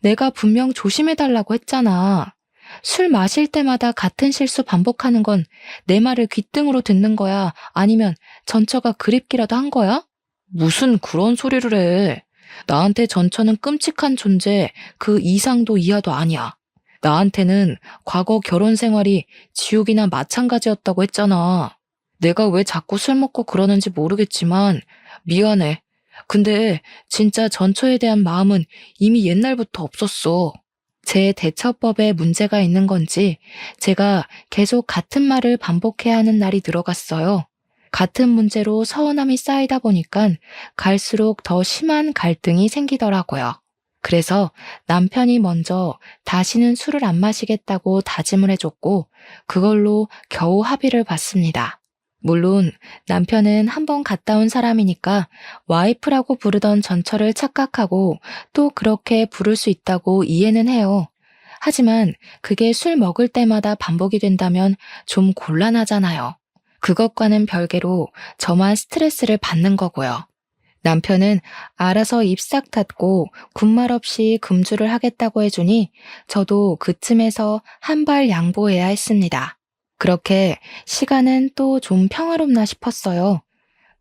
내가 분명 조심해달라고 했잖아. 술 마실 때마다 같은 실수 반복하는 건 내 말을 귓등으로 듣는 거야? 아니면 전처가 그립기라도 한 거야? 무슨 그런 소리를 해. 나한테 전처는 끔찍한 존재, 그 이상도 이하도 아니야. 나한테는 과거 결혼 생활이 지옥이나 마찬가지였다고 했잖아. 내가 왜 자꾸 술 먹고 그러는지 모르겠지만 미안해. 근데 진짜 전처에 대한 마음은 이미 옛날부터 없었어. 제 대처법에 문제가 있는 건지 제가 계속 같은 말을 반복해야 하는 날이 늘어갔어요. 같은 문제로 서운함이 쌓이다 보니까 갈수록 더 심한 갈등이 생기더라고요. 그래서 남편이 먼저 다시는 술을 안 마시겠다고 다짐을 해줬고 그걸로 겨우 합의를 봤습니다. 물론 남편은 한번 갔다 온 사람이니까 와이프라고 부르던 전처를 착각하고 또 그렇게 부를 수 있다고 이해는 해요. 하지만 그게 술 먹을 때마다 반복이 된다면 좀 곤란하잖아요. 그것과는 별개로 저만 스트레스를 받는 거고요. 남편은 알아서 입 싹 닫고 군말 없이 금주를 하겠다고 해주니 저도 그쯤에서 한 발 양보해야 했습니다. 그렇게 시간은 또 좀 평화롭나 싶었어요.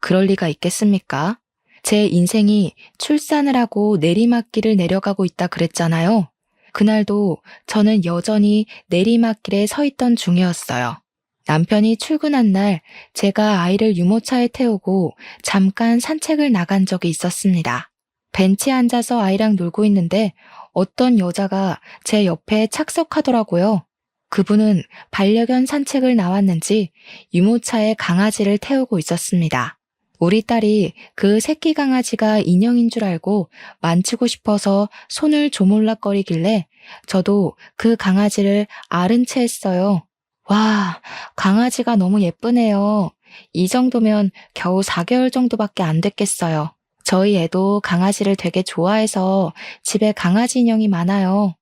그럴 리가 있겠습니까? 제 인생이 출산을 하고 내리막길을 내려가고 있다 그랬잖아요. 그날도 저는 여전히 내리막길에 서 있던 중이었어요. 남편이 출근한 날 제가 아이를 유모차에 태우고 잠깐 산책을 나간 적이 있었습니다. 벤치에 앉아서 아이랑 놀고 있는데 어떤 여자가 제 옆에 착석하더라고요. 그분은 반려견 산책을 나왔는지 유모차에 강아지를 태우고 있었습니다. 우리 딸이 그 새끼 강아지가 인형인 줄 알고 만지고 싶어서 손을 조물락거리길래 저도 그 강아지를 아른 채 했어요. 와, 강아지가 너무 예쁘네요. 이 정도면 겨우 4개월 정도밖에 안 됐겠어요. 저희 애도 강아지를 되게 좋아해서 집에 강아지 인형이 많아요.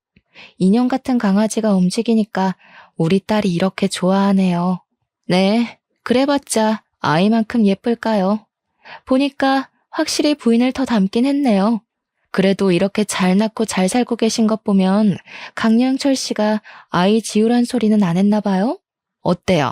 인형 같은 강아지가 움직이니까 우리 딸이 이렇게 좋아하네요. 네, 그래봤자 아이만큼 예쁠까요? 보니까 확실히 부인을 더 닮긴 했네요. 그래도 이렇게 잘 낳고 잘 살고 계신 것 보면 강량철 씨가 아이 지우란 소리는 안 했나 봐요? 어때요?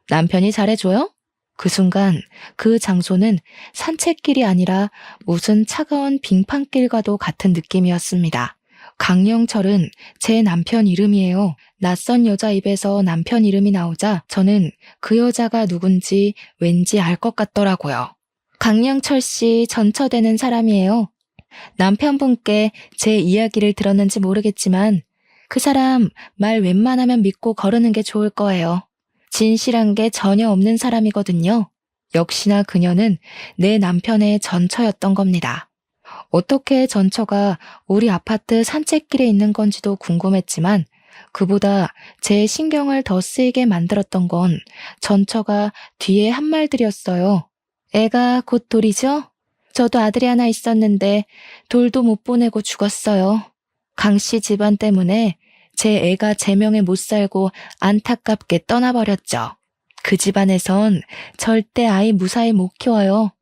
남편이 잘해줘요? 그 순간 그 장소는 산책길이 아니라 무슨 차가운 빙판길과도 같은 느낌이었습니다. 강영철은 제 남편 이름이에요. 낯선 여자 입에서 남편 이름이 나오자 저는 그 여자가 누군지 왠지 알 것 같더라고요. 강영철 씨 전처되는 사람이에요. 남편분께 제 이야기를 들었는지 모르겠지만 그 사람 말 웬만하면 믿고 거르는 게 좋을 거예요. 진실한 게 전혀 없는 사람이거든요. 역시나 그녀는 내 남편의 전처였던 겁니다. 어떻게 전처가 우리 아파트 산책길에 있는 건지도 궁금했지만 그보다 제 신경을 더 쓰이게 만들었던 건 전처가 뒤에 한 말들이었어요. 애가 곧 돌이죠? 저도 아들이 하나 있었는데 돌도 못 보내고 죽었어요. 강씨 집안 때문에 제 애가 제 명에 못 살고 안타깝게 떠나버렸죠. 그 집안에선 절대 아이 무사히 못 키워요.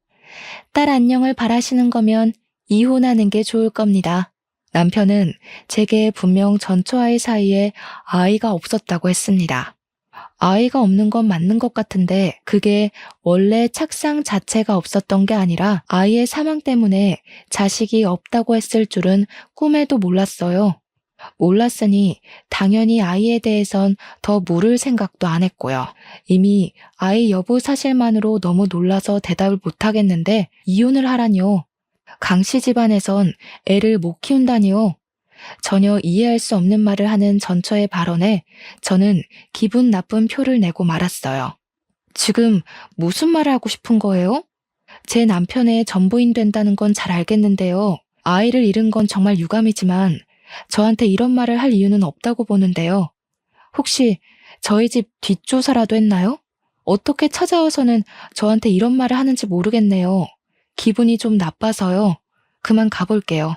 딸 안녕을 바라시는 거면 이혼하는 게 좋을 겁니다. 남편은 제게 분명 전처아이 사이에 아이가 없었다고 했습니다. 아이가 없는 건 맞는 것 같은데 그게 원래 착상 자체가 없었던 게 아니라 아이의 사망 때문에 자식이 없다고 했을 줄은 꿈에도 몰랐어요. 몰랐으니 당연히 아이에 대해선 더 물을 생각도 안 했고요. 이미 아이 여부 사실만으로 너무 놀라서 대답을 못 하겠는데 이혼을 하라니요. 강씨 집안에선 애를 못 키운다니요. 전혀 이해할 수 없는 말을 하는 전처의 발언에 저는 기분 나쁜 표를 내고 말았어요. 지금 무슨 말을 하고 싶은 거예요? 제 남편의 전부인 된다는 건 잘 알겠는데요. 아이를 잃은 건 정말 유감이지만 저한테 이런 말을 할 이유는 없다고 보는데요. 혹시 저희 집 뒷조사라도 했나요? 어떻게 찾아와서는 저한테 이런 말을 하는지 모르겠네요. 기분이 좀 나빠서요. 그만 가볼게요.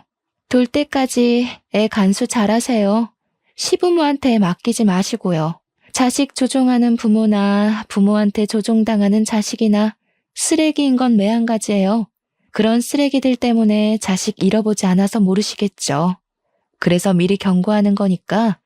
돌 때까지 애 간수 잘하세요. 시부모한테 맡기지 마시고요. 자식 조종하는 부모나 부모한테 조종당하는 자식이나 쓰레기인 건 매한가지예요. 그런 쓰레기들 때문에 자식 잃어보지 않아서 모르시겠죠. 그래서 미리 경고하는 거니까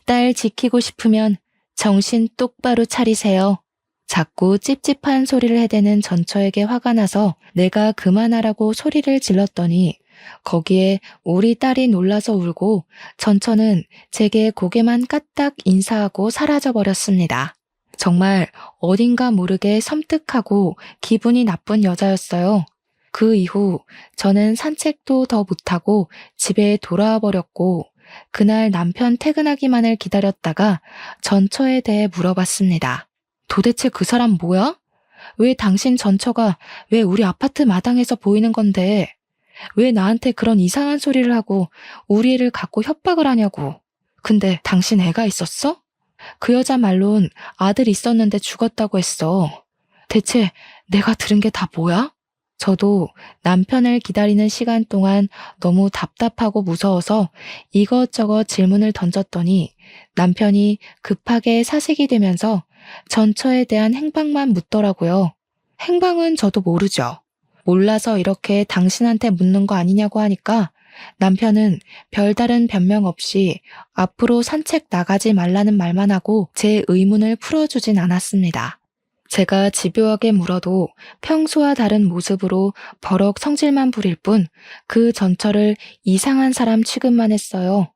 딸 지키고 싶으면 정신 똑바로 차리세요. 자꾸 찝찝한 소리를 해대는 전처에게 화가 나서 내가 그만하라고 소리를 질렀더니 거기에 우리 딸이 놀라서 울고 전처는 제게 고개만 까딱 인사하고 사라져버렸습니다. 정말 어딘가 모르게 섬뜩하고 기분이 나쁜 여자였어요. 그 이후 저는 산책도 더 못하고 집에 돌아와 버렸고 그날 남편 퇴근하기만을 기다렸다가 전처에 대해 물어봤습니다. 도대체 그 사람 뭐야? 왜 당신 전처가 왜 우리 아파트 마당에서 보이는 건데 왜 나한테 그런 이상한 소리를 하고 우리 애를 갖고 협박을 하냐고. 근데 당신 애가 있었어? 그 여자 말론 아들 있었는데 죽었다고 했어. 대체 내가 들은 게 다 뭐야? 저도 남편을 기다리는 시간 동안 너무 답답하고 무서워서 이것저것 질문을 던졌더니 남편이 급하게 사색이 되면서 전처에 대한 행방만 묻더라고요. 행방은 저도 모르죠. 몰라서 이렇게 당신한테 묻는 거 아니냐고 하니까 남편은 별다른 변명 없이 앞으로 산책 나가지 말라는 말만 하고 제 의문을 풀어주진 않았습니다. 제가 집요하게 물어도 평소와 다른 모습으로 버럭 성질만 부릴 뿐 그 전처를 이상한 사람 취급만 했어요.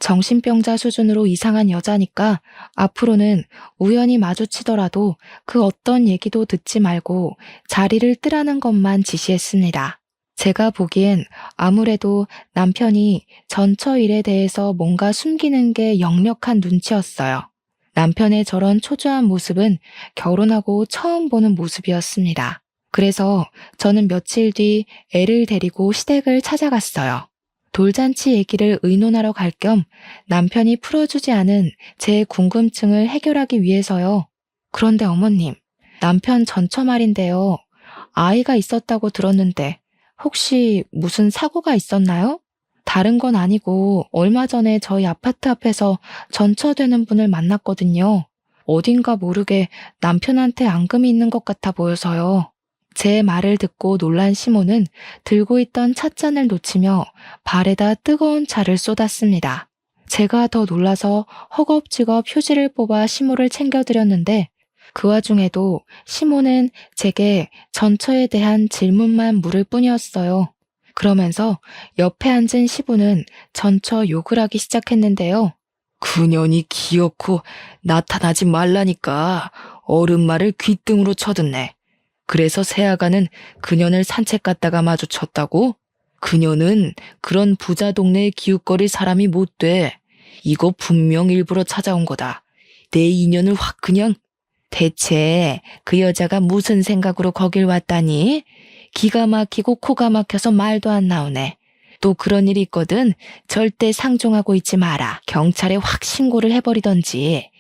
정신병자 수준으로 이상한 여자니까 앞으로는 우연히 마주치더라도 그 어떤 얘기도 듣지 말고 자리를 뜨라는 것만 지시했습니다. 제가 보기엔 아무래도 남편이 전처 일에 대해서 뭔가 숨기는 게 역력한 눈치였어요. 남편의 저런 초조한 모습은 결혼하고 처음 보는 모습이었습니다. 그래서 저는 며칠 뒤 애를 데리고 시댁을 찾아갔어요. 돌잔치 얘기를 의논하러 갈 겸 남편이 풀어주지 않은 제 궁금증을 해결하기 위해서요. 그런데 어머님, 남편 전처 말인데요. 아이가 있었다고 들었는데 혹시 무슨 사고가 있었나요? 다른 건 아니고 얼마 전에 저희 아파트 앞에서 전처되는 분을 만났거든요. 어딘가 모르게 남편한테 앙금이 있는 것 같아 보여서요. 제 말을 듣고 놀란 시모는 들고 있던 찻잔을 놓치며 발에다 뜨거운 차를 쏟았습니다. 제가 더 놀라서 허겁지겁 휴지를 뽑아 시모를 챙겨드렸는데 그 와중에도 시모는 제게 전처에 대한 질문만 물을 뿐이었어요. 그러면서 옆에 앉은 시부는 전처 욕을 하기 시작했는데요. 그년이 기어코 나타나지 말라니까 어른 말을 귓등으로 쳐듣네. 그래서 새아가는 그년을 산책 갔다가 마주쳤다고? 그년은 그런 부자 동네에 기웃거릴 사람이 못 돼. 이거 분명 일부러 찾아온 거다. 내 인연을 확 그냥. 대체 그 여자가 무슨 생각으로 거길 왔다니? 기가 막히고 코가 막혀서 말도 안 나오네. 또 그런 일이 있거든 절대 상종하고 있지 마라. 경찰에 확 신고를 해버리던지.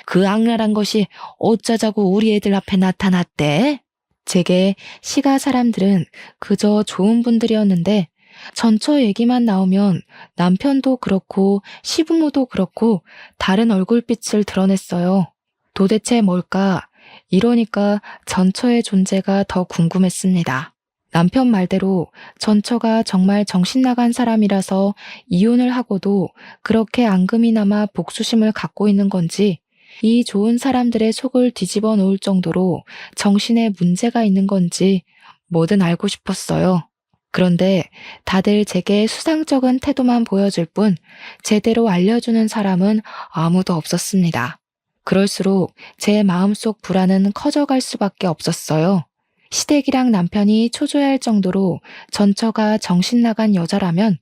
그 악랄한 것이 어쩌자고 우리 애들 앞에 나타났대? 제게 시가 사람들은 그저 좋은 분들이었는데 전처 얘기만 나오면 남편도 그렇고 시부모도 그렇고 다른 얼굴빛을 드러냈어요. 도대체 뭘까? 이러니까 전처의 존재가 더 궁금했습니다. 남편 말대로 전처가 정말 정신나간 사람이라서 이혼을 하고도 그렇게 앙금이 남아 복수심을 갖고 있는 건지 이 좋은 사람들의 속을 뒤집어 놓을 정도로 정신에 문제가 있는 건지 뭐든 알고 싶었어요. 그런데 다들 제게 수상쩍은 태도만 보여줄 뿐 제대로 알려주는 사람은 아무도 없었습니다. 그럴수록 제 마음속 불안은 커져갈 수밖에 없었어요. 시댁이랑 남편이 초조해할 정도로 전처가 정신나간 여자라면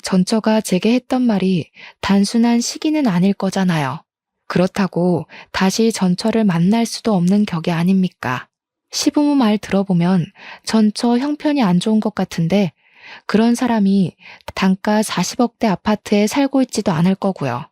전처가 제게 했던 말이 단순한 시기는 아닐 거잖아요. 그렇다고 다시 전처를 만날 수도 없는 격이 아닙니까? 시부모 말 들어보면 전처 형편이 안 좋은 것 같은데 그런 사람이 단가 40억대 아파트에 살고 있지도 않을 거고요.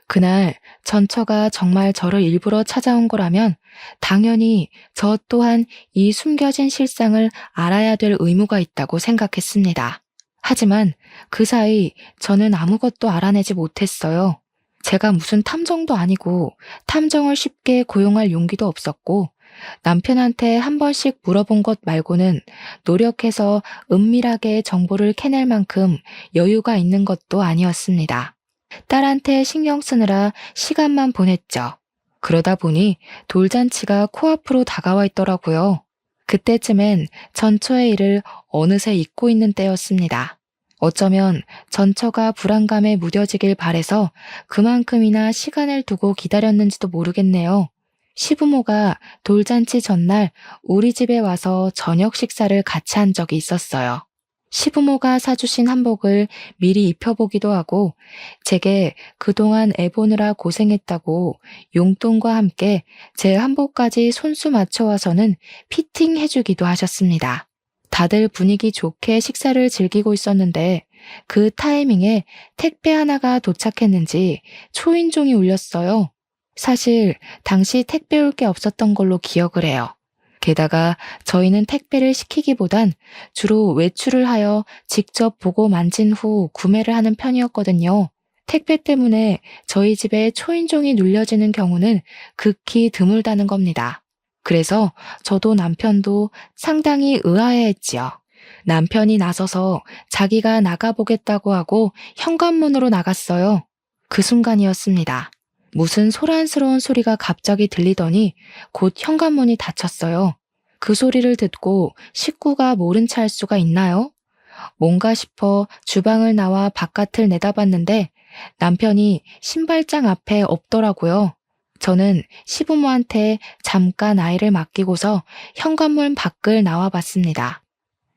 그날 전처가 정말 저를 일부러 찾아온 거라면 당연히 저 또한 이 숨겨진 실상을 알아야 될 의무가 있다고 생각했습니다. 하지만 그 사이 저는 아무것도 알아내지 못했어요. 제가 무슨 탐정도 아니고 탐정을 쉽게 고용할 용기도 없었고 남편한테 한 번씩 물어본 것 말고는 노력해서 은밀하게 정보를 캐낼 만큼 여유가 있는 것도 아니었습니다. 딸한테 신경 쓰느라 시간만 보냈죠. 그러다 보니 돌잔치가 코앞으로 다가와 있더라고요. 그때쯤엔 전처의 일을 어느새 잊고 있는 때였습니다. 어쩌면 전처가 불안감에 무뎌지길 바래서 그만큼이나 시간을 두고 기다렸는지도 모르겠네요. 시부모가 돌잔치 전날 우리 집에 와서 저녁 식사를 같이 한 적이 있었어요. 시부모가 사주신 한복을 미리 입혀보기도 하고 제게 그동안 애 보느라 고생했다고 용돈과 함께 제 한복까지 손수 맞춰와서는 피팅해주기도 하셨습니다. 다들 분위기 좋게 식사를 즐기고 있었는데 그 타이밍에 택배 하나가 도착했는지 초인종이 울렸어요. 사실 당시 택배 올 게 없었던 걸로 기억을 해요. 게다가 저희는 택배를 시키기보단 주로 외출을 하여 직접 보고 만진 후 구매를 하는 편이었거든요. 택배 때문에 저희 집에 초인종이 눌려지는 경우는 극히 드물다는 겁니다. 그래서 저도 남편도 상당히 의아해했지요. 남편이 나서서 자기가 나가보겠다고 하고 현관문으로 나갔어요. 그 순간이었습니다. 무슨 소란스러운 소리가 갑자기 들리더니 곧 현관문이 닫혔어요. 그 소리를 듣고 식구가 모른 체 할 수가 있나요? 뭔가 싶어 주방을 나와 바깥을 내다봤는데 남편이 신발장 앞에 없더라고요. 저는 시부모한테 잠깐 아이를 맡기고서 현관문 밖을 나와봤습니다.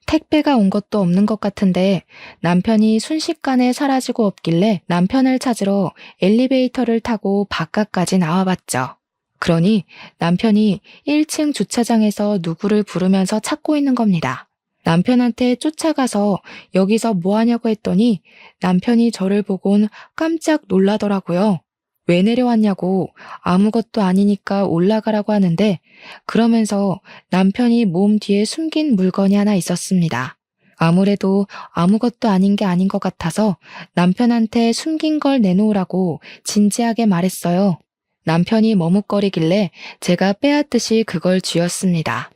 택배가 온 것도 없는 것 같은데 남편이 순식간에 사라지고 없길래 남편을 찾으러 엘리베이터를 타고 바깥까지 나와봤죠. 그러니 남편이 1층 주차장에서 누구를 부르면서 찾고 있는 겁니다. 남편한테 쫓아가서 여기서 뭐 하냐고 했더니 남편이 저를 보곤 깜짝 놀라더라고요. 왜 내려왔냐고 아무것도 아니니까 올라가라고 하는데 그러면서 남편이 몸 뒤에 숨긴 물건이 하나 있었습니다. 아무래도 아무것도 아닌 게 아닌 것 같아서 남편한테 숨긴 걸 내놓으라고 진지하게 말했어요. 남편이 머뭇거리길래 제가 빼앗듯이 그걸 쥐었습니다.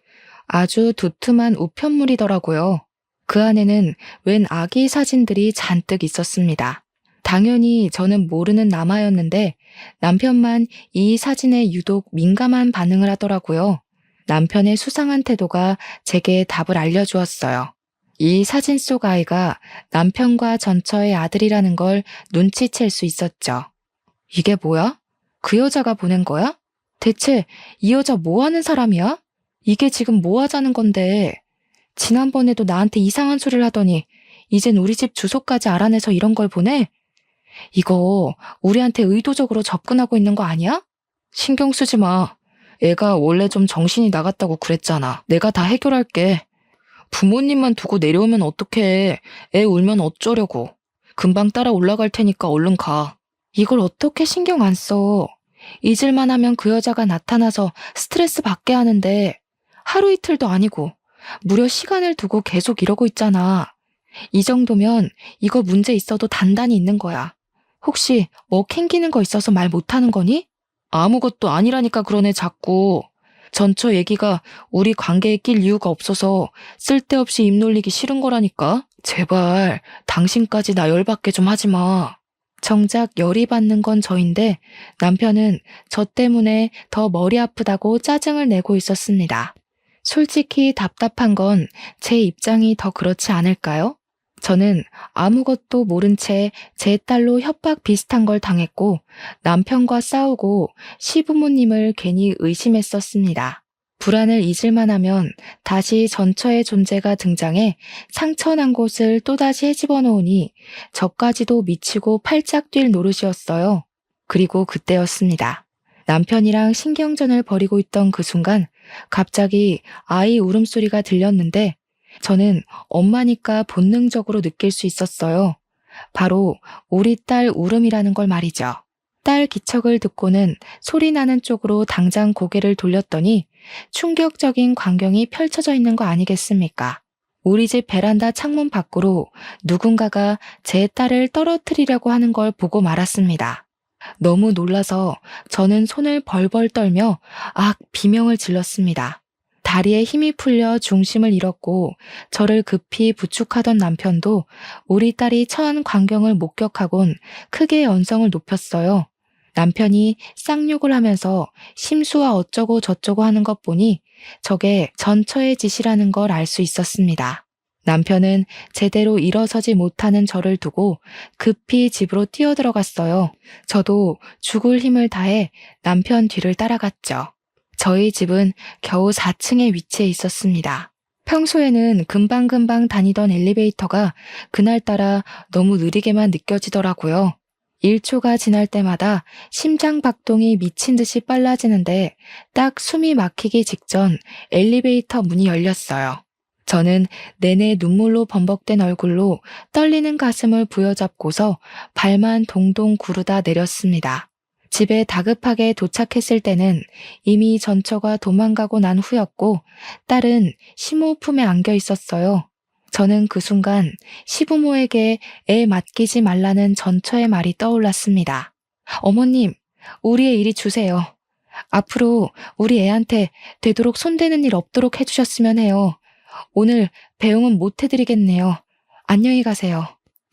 아주 두툼한 우편물이더라고요. 그 안에는 웬 아기 사진들이 잔뜩 있었습니다. 당연히 저는 모르는 남아였는데 남편만 이 사진에 유독 민감한 반응을 하더라고요. 남편의 수상한 태도가 제게 답을 알려주었어요. 이 사진 속 아이가 남편과 전처의 아들이라는 걸 눈치챌 수 있었죠. 이게 뭐야? 그 여자가 보낸 거야? 대체 이 여자 뭐 하는 사람이야? 이게 지금 뭐 하자는 건데? 지난번에도 나한테 이상한 소리를 하더니 이젠 우리 집 주소까지 알아내서 이런 걸 보내? 이거 우리한테 의도적으로 접근하고 있는 거 아니야? 신경 쓰지 마. 애가 원래 좀 정신이 나갔다고 그랬잖아. 내가 다 해결할게. 부모님만 두고 내려오면 어떡해. 애 울면 어쩌려고. 금방 따라 올라갈 테니까 얼른 가. 이걸 어떻게 신경 안 써. 잊을만 하면 그 여자가 나타나서 스트레스 받게 하는데 하루 이틀도 아니고 무려 시간을 두고 계속 이러고 있잖아. 이 정도면 이거 문제 있어도 단단히 있는 거야. 혹시 뭐 캥기는 거 있어서 말 못하는 거니? 아무것도 아니라니까 그러네 자꾸. 전처 얘기가 우리 관계에 낄 이유가 없어서 쓸데없이 입 놀리기 싫은 거라니까. 제발 당신까지 나 열받게 좀 하지 마. 정작 열이 받는 건 저인데 남편은 저 때문에 더 머리 아프다고 짜증을 내고 있었습니다. 솔직히 답답한 건 제 입장이 더 그렇지 않을까요? 저는 아무것도 모른 채 제 딸로 협박 비슷한 걸 당했고 남편과 싸우고 시부모님을 괜히 의심했었습니다. 불안을 잊을만 하면 다시 전처의 존재가 등장해 상처난 곳을 또다시 헤집어 놓으니 저까지도 미치고 팔짝 뛸 노릇이었어요. 그리고 그때였습니다. 남편이랑 신경전을 벌이고 있던 그 순간 갑자기 아이 울음소리가 들렸는데 저는 엄마니까 본능적으로 느낄 수 있었어요. 바로 우리 딸 울음이라는 걸 말이죠. 딸 기척을 듣고는 소리 나는 쪽으로 당장 고개를 돌렸더니 충격적인 광경이 펼쳐져 있는 거 아니겠습니까? 우리 집 베란다 창문 밖으로 누군가가 제 딸을 떨어뜨리려고 하는 걸 보고 말았습니다. 너무 놀라서 저는 손을 벌벌 떨며 비명을 질렀습니다. 다리에 힘이 풀려 중심을 잃었고 저를 급히 부축하던 남편도 우리 딸이 처한 광경을 목격하곤 크게 언성을 높였어요. 남편이 쌍욕을 하면서 심수와 어쩌고 저쩌고 하는 것 보니 저게 전처의 짓이라는 걸 알 수 있었습니다. 남편은 제대로 일어서지 못하는 저를 두고 급히 집으로 뛰어들어갔어요. 저도 죽을 힘을 다해 남편 뒤를 따라갔죠. 저희 집은 겨우 4층에 위치해 있었습니다. 평소에는 금방금방 다니던 엘리베이터가 그날따라 너무 느리게만 느껴지더라고요. 1초가 지날 때마다 심장 박동이 미친 듯이 빨라지는데 딱 숨이 막히기 직전 엘리베이터 문이 열렸어요. 저는 내내 눈물로 범벅된 얼굴로 떨리는 가슴을 부여잡고서 발만 동동 구르다 내렸습니다. 집에 다급하게 도착했을 때는 이미 전처가 도망가고 난 후였고 딸은 시모 품에 안겨 있었어요. 저는 그 순간 시부모에게 애 맡기지 말라는 전처의 말이 떠올랐습니다. 어머님, 우리의 일이 주세요. 앞으로 우리 애한테 되도록 손대는 일 없도록 해주셨으면 해요. 오늘 배웅은 못 해드리겠네요. 안녕히 가세요.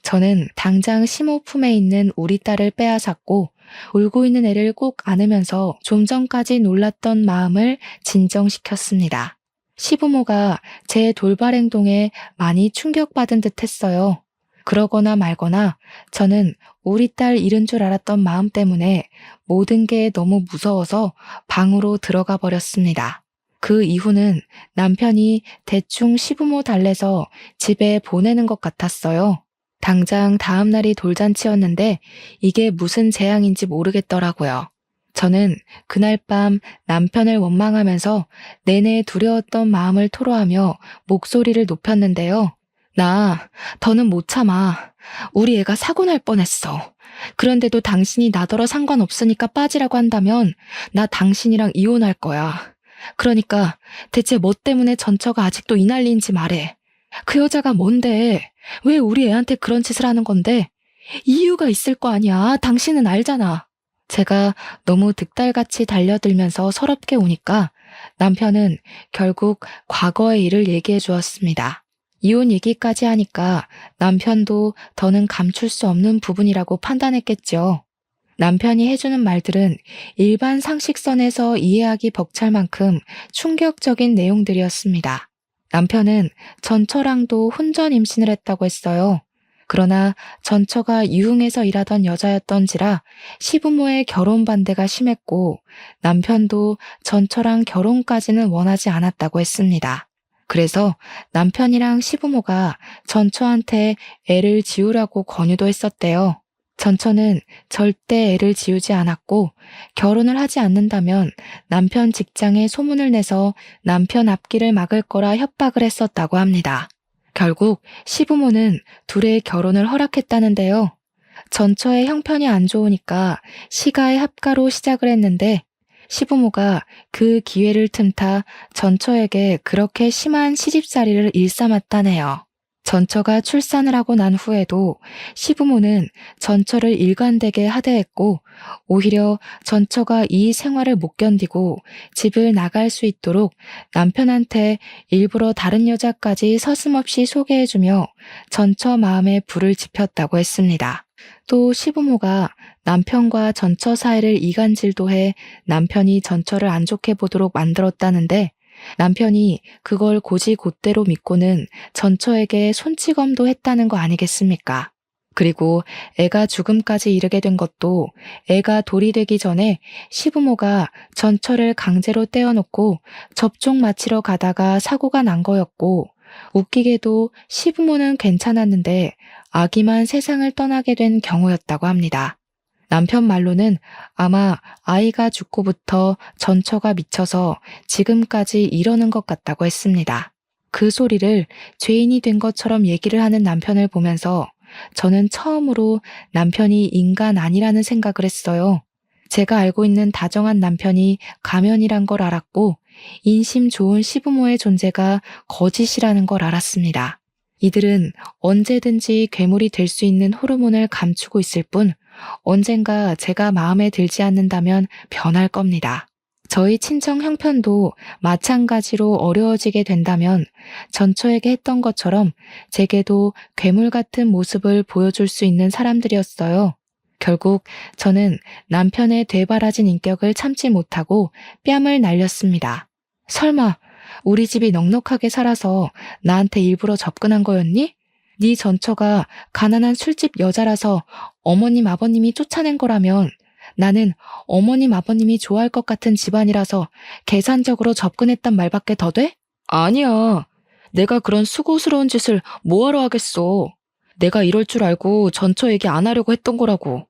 저는 당장 시모 품에 있는 우리 딸을 빼앗았고 울고 있는 애를 꼭 안으면서 좀 전까지 놀랐던 마음을 진정시켰습니다. 시부모가 제 돌발 행동에 많이 충격받은 듯 했어요. 그러거나 말거나 저는 우리 딸 잃은 줄 알았던 마음 때문에 모든 게 너무 무서워서 방으로 들어가 버렸습니다. 그 이후는 남편이 대충 시부모 달래서 집에 보내는 것 같았어요. 당장 다음 날이 돌잔치였는데 이게 무슨 재앙인지 모르겠더라고요. 저는 그날 밤 남편을 원망하면서 내내 두려웠던 마음을 토로하며 목소리를 높였는데요. 나 더는 못 참아. 우리 애가 사고 날 뻔했어. 그런데도 당신이 나더러 상관없으니까 빠지라고 한다면 나 당신이랑 이혼할 거야. 그러니까 대체 뭐 때문에 전처가 아직도 이 난리인지 말해. 그 여자가 뭔데? 왜 우리 애한테 그런 짓을 하는 건데? 이유가 있을 거 아니야. 당신은 알잖아. 제가 너무 득달같이 달려들면서 서럽게 우니까 남편은 결국 과거의 일을 얘기해 주었습니다. 이혼 얘기까지 하니까 남편도 더는 감출 수 없는 부분이라고 판단했겠죠. 남편이 해주는 말들은 일반 상식선에서 이해하기 벅찰 만큼 충격적인 내용들이었습니다. 남편은 전처랑도 혼전 임신을 했다고 했어요. 그러나 전처가 유흥에서 일하던 여자였던지라 시부모의 결혼 반대가 심했고 남편도 전처랑 결혼까지는 원하지 않았다고 했습니다. 그래서 남편이랑 시부모가 전처한테 애를 지우라고 권유도 했었대요. 전처는 절대 애를 지우지 않았고 결혼을 하지 않는다면 남편 직장에 소문을 내서 남편 앞길을 막을 거라 협박을 했었다고 합니다. 결국 시부모는 둘의 결혼을 허락했다는데요. 전처의 형편이 안 좋으니까 시가의 합가로 시작을 했는데 시부모가 그 기회를 틈타 전처에게 그렇게 심한 시집살이를 일삼았다네요. 전처가 출산을 하고 난 후에도 시부모는 전처를 일관되게 하대했고 오히려 전처가 이 생활을 못 견디고 집을 나갈 수 있도록 남편한테 일부러 다른 여자까지 서슴없이 소개해주며 전처 마음에 불을 지폈다고 했습니다. 또 시부모가 남편과 전처 사이를 이간질도 해 남편이 전처를 안 좋게 보도록 만들었다는데 남편이 그걸 곧이곧대로 믿고는 전처에게 손찌검도 했다는 거 아니겠습니까? 그리고 애가 죽음까지 이르게 된 것도 애가 돌이 되기 전에 시부모가 전처를 강제로 떼어놓고 접종 마치러 가다가 사고가 난 거였고 웃기게도 시부모는 괜찮았는데 아기만 세상을 떠나게 된 경우였다고 합니다. 남편 말로는 아마 아이가 죽고부터 전처가 미쳐서 지금까지 이러는 것 같다고 했습니다. 그 소리를 죄인이 된 것처럼 얘기를 하는 남편을 보면서 저는 처음으로 남편이 인간 아니라는 생각을 했어요. 제가 알고 있는 다정한 남편이 가면이란 걸 알았고 인심 좋은 시부모의 존재가 거짓이라는 걸 알았습니다. 이들은 언제든지 괴물이 될 수 있는 호르몬을 감추고 있을 뿐 언젠가 제가 마음에 들지 않는다면 변할 겁니다. 저희 친정 형편도 마찬가지로 어려워지게 된다면 전처에게 했던 것처럼 제게도 괴물 같은 모습을 보여줄 수 있는 사람들이었어요. 결국 저는 남편의 되바라진 인격을 참지 못하고 뺨을 날렸습니다. 설마 우리 집이 넉넉하게 살아서 나한테 일부러 접근한 거였니? 네 전처가 가난한 술집 여자라서 어머님 아버님이 쫓아낸 거라면 나는 어머님 아버님이 좋아할 것 같은 집안이라서 계산적으로 접근했단 말밖에 더 돼? 아니야. 내가 그런 수고스러운 짓을 뭐하러 하겠어. 내가 이럴 줄 알고 전처 얘기 안 하려고 했던 거라고.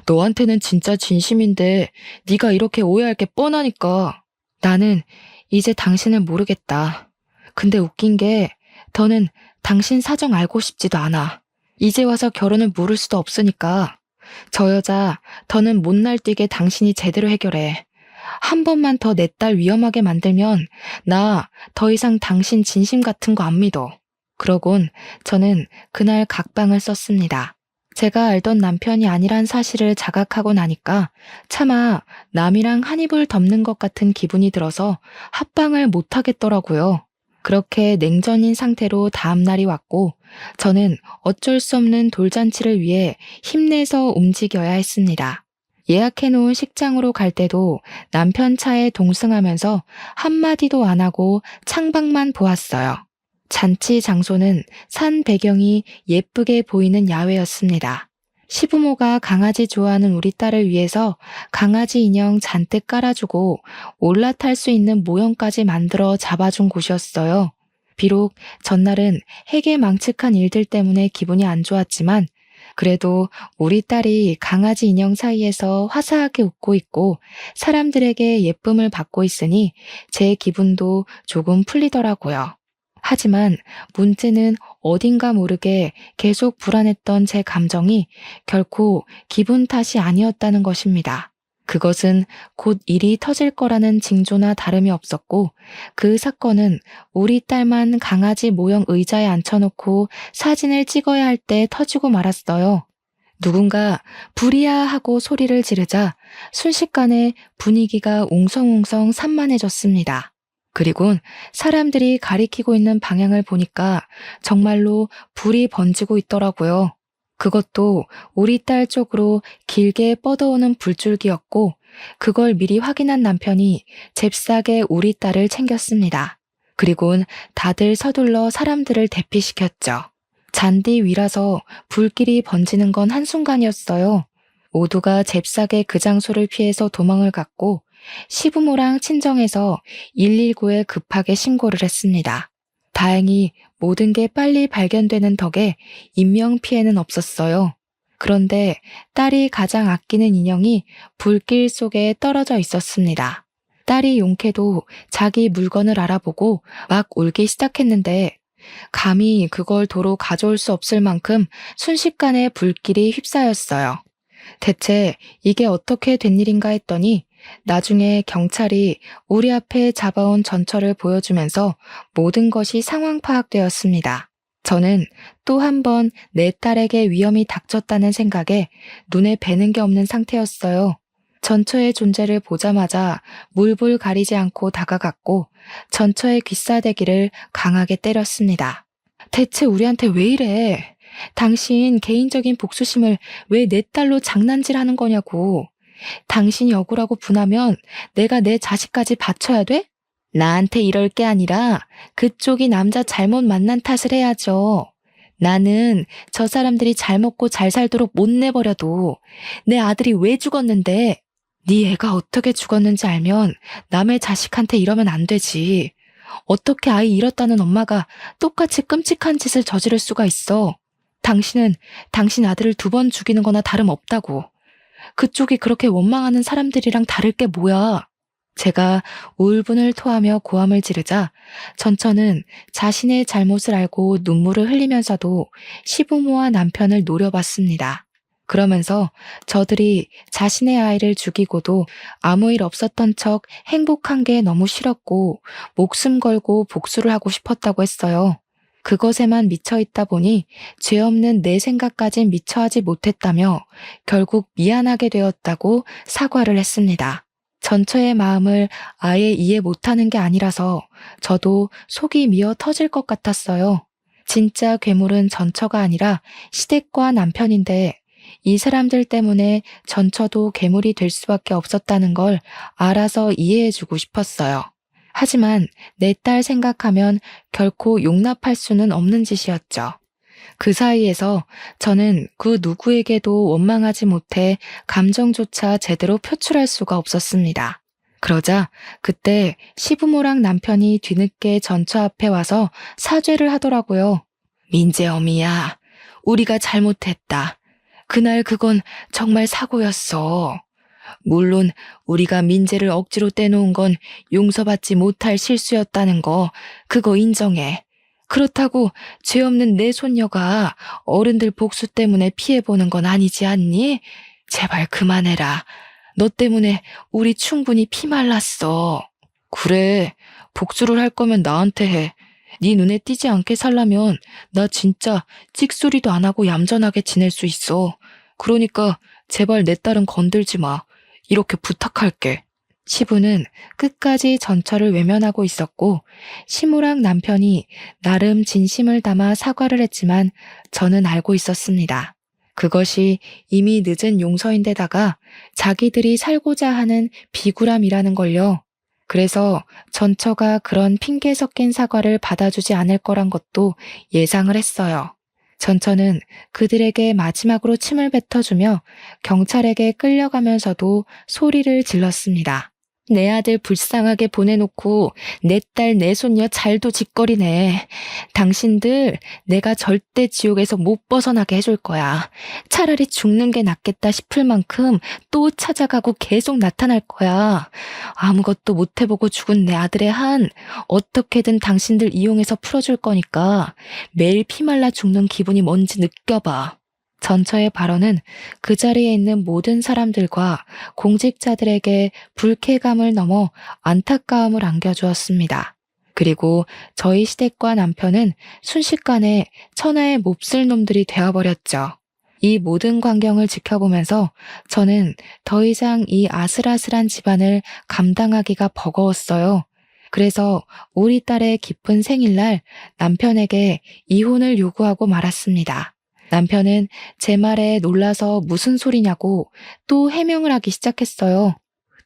너한테는 진짜 진심인데 네가 이렇게 오해할 게 뻔하니까. 나는 이제 당신을 모르겠다. 근데 웃긴 게 더는 당신 사정 알고 싶지도 않아. 이제 와서 결혼을 물을 수도 없으니까. 저 여자 더는 못 날뛰게 당신이 제대로 해결해. 한 번만 더 내 딸 위험하게 만들면 나 더 이상 당신 진심 같은 거 안 믿어. 그러곤 저는 그날 각방을 썼습니다. 제가 알던 남편이 아니란 사실을 자각하고 나니까 차마 남이랑 한 입을 덮는 것 같은 기분이 들어서 합방을 못 하겠더라고요. 그렇게 냉전인 상태로 다음 날이 왔고 저는 어쩔 수 없는 돌잔치를 위해 힘내서 움직여야 했습니다. 예약해놓은 식장으로 갈 때도 남편 차에 동승하면서 한마디도 안 하고 창밖만 보았어요. 잔치 장소는 산 배경이 예쁘게 보이는 야외였습니다. 시부모가 강아지 좋아하는 우리 딸을 위해서 강아지 인형 잔뜩 깔아주고 올라탈 수 있는 모형까지 만들어 잡아준 곳이었어요. 비록 전날은 해괴망측한 일들 때문에 기분이 안 좋았지만 그래도 우리 딸이 강아지 인형 사이에서 화사하게 웃고 있고 사람들에게 예쁨을 받고 있으니 제 기분도 조금 풀리더라고요. 하지만 문제는 어딘가 모르게 계속 불안했던 제 감정이 결코 기분 탓이 아니었다는 것입니다. 그것은 곧 일이 터질 거라는 징조나 다름이 없었고 그 사건은 우리 딸만 강아지 모형 의자에 앉혀놓고 사진을 찍어야 할 때 터지고 말았어요. 누군가 불이야 하고 소리를 지르자 순식간에 분위기가 웅성웅성 산만해졌습니다. 그리곤 사람들이 가리키고 있는 방향을 보니까 정말로 불이 번지고 있더라고요. 그것도 우리 딸 쪽으로 길게 뻗어오는 불줄기였고 그걸 미리 확인한 남편이 잽싸게 우리 딸을 챙겼습니다. 그리곤 다들 서둘러 사람들을 대피시켰죠. 잔디 위라서 불길이 번지는 건 한순간이었어요. 모두가 잽싸게 그 장소를 피해서 도망을 갔고 시부모랑 친정에서 119에 급하게 신고를 했습니다. 다행히 모든 게 빨리 발견되는 덕에 인명피해는 없었어요. 그런데 딸이 가장 아끼는 인형이 불길 속에 떨어져 있었습니다. 딸이 용케도 자기 물건을 알아보고 막 울기 시작했는데 감히 그걸 도로 가져올 수 없을 만큼 순식간에 불길이 휩싸였어요. 대체 이게 어떻게 된 일인가 했더니 나중에 경찰이 우리 앞에 잡아온 전처를 보여주면서 모든 것이 상황 파악되었습니다. 저는 또 한 번 내 딸에게 위험이 닥쳤다는 생각에 눈에 뵈는 게 없는 상태였어요. 전처의 존재를 보자마자 물불 가리지 않고 다가갔고 전처의 귀싸대기를 강하게 때렸습니다. 대체 우리한테 왜 이래? 당신 개인적인 복수심을 왜 내 딸로 장난질하는 거냐고. 당신이 억울하고 분하면 내가 내 자식까지 바쳐야 돼? 나한테 이럴 게 아니라 그쪽이 남자 잘못 만난 탓을 해야죠. 나는 저 사람들이 잘 먹고 잘 살도록 못 내버려도 내 아들이 왜 죽었는데 네 애가 어떻게 죽었는지 알면 남의 자식한테 이러면 안 되지. 어떻게 아이 잃었다는 엄마가 똑같이 끔찍한 짓을 저지를 수가 있어. 당신은 당신 아들을 2번 죽이는 거나 다름없다고. 그쪽이 그렇게 원망하는 사람들이랑 다를 게 뭐야. 제가 울분을 토하며 고함을 지르자 전처는 자신의 잘못을 알고 눈물을 흘리면서도 시부모와 남편을 노려봤습니다. 그러면서 저들이 자신의 아이를 죽이고도 아무 일 없었던 척 행복한 게 너무 싫었고 목숨 걸고 복수를 하고 싶었다고 했어요. 그것에만 미쳐있다 보니 죄 없는 내 생각까진 미처하지 못했다며 결국 미안하게 되었다고 사과를 했습니다. 전처의 마음을 아예 이해 못하는 게 아니라서 저도 속이 미어 터질 것 같았어요. 진짜 괴물은 전처가 아니라 시댁과 남편인데 이 사람들 때문에 전처도 괴물이 될 수밖에 없었다는 걸 알아서 이해해주고 싶었어요. 하지만 내 딸 생각하면 결코 용납할 수는 없는 짓이었죠. 그 사이에서 저는 그 누구에게도 원망하지 못해 감정조차 제대로 표출할 수가 없었습니다. 그러자 그때 시부모랑 남편이 뒤늦게 전처 앞에 와서 사죄를 하더라고요. 민재 어미야, 우리가 잘못했다. 그날 그건 정말 사고였어. 물론 우리가 민재를 억지로 떼놓은 건 용서받지 못할 실수였다는 거, 그거 인정해. 그렇다고 죄 없는 내 손녀가 어른들 복수 때문에 피해보는 건 아니지 않니? 제발 그만해라. 너 때문에 우리 충분히 피말랐어. 그래, 복수를 할 거면 나한테 해. 네 눈에 띄지 않게 살려면 나 진짜 찍소리도 안 하고 얌전하게 지낼 수 있어. 그러니까 제발 내 딸은 건들지 마. 이렇게 부탁할게. 시부는 끝까지 전처를 외면하고 있었고 시무랑 남편이 나름 진심을 담아 사과를 했지만 저는 알고 있었습니다. 그것이 이미 늦은 용서인데다가 자기들이 살고자 하는 비굴함이라는 걸요. 그래서 전처가 그런 핑계 섞인 사과를 받아주지 않을 거란 것도 예상을 했어요. 전처는 그들에게 마지막으로 침을 뱉어주며 경찰에게 끌려가면서도 소리를 질렀습니다. 내 아들 불쌍하게 보내놓고 내 딸 내 손녀 잘도 짓거리네. 당신들 내가 절대 지옥에서 못 벗어나게 해줄 거야. 차라리 죽는 게 낫겠다 싶을 만큼 또 찾아가고 계속 나타날 거야. 아무것도 못 해보고 죽은 내 아들의 한 어떻게든 당신들 이용해서 풀어줄 거니까 매일 피말라 죽는 기분이 뭔지 느껴봐. 전처의 발언은 그 자리에 있는 모든 사람들과 공직자들에게 불쾌감을 넘어 안타까움을 안겨주었습니다. 그리고 저희 시댁과 남편은 순식간에 천하의 몹쓸 놈들이 되어버렸죠. 이 모든 광경을 지켜보면서 저는 더 이상 이 아슬아슬한 집안을 감당하기가 버거웠어요. 그래서 우리 딸의 기쁜 생일날 남편에게 이혼을 요구하고 말았습니다. 남편은 제 말에 놀라서 무슨 소리냐고 또 해명을 하기 시작했어요.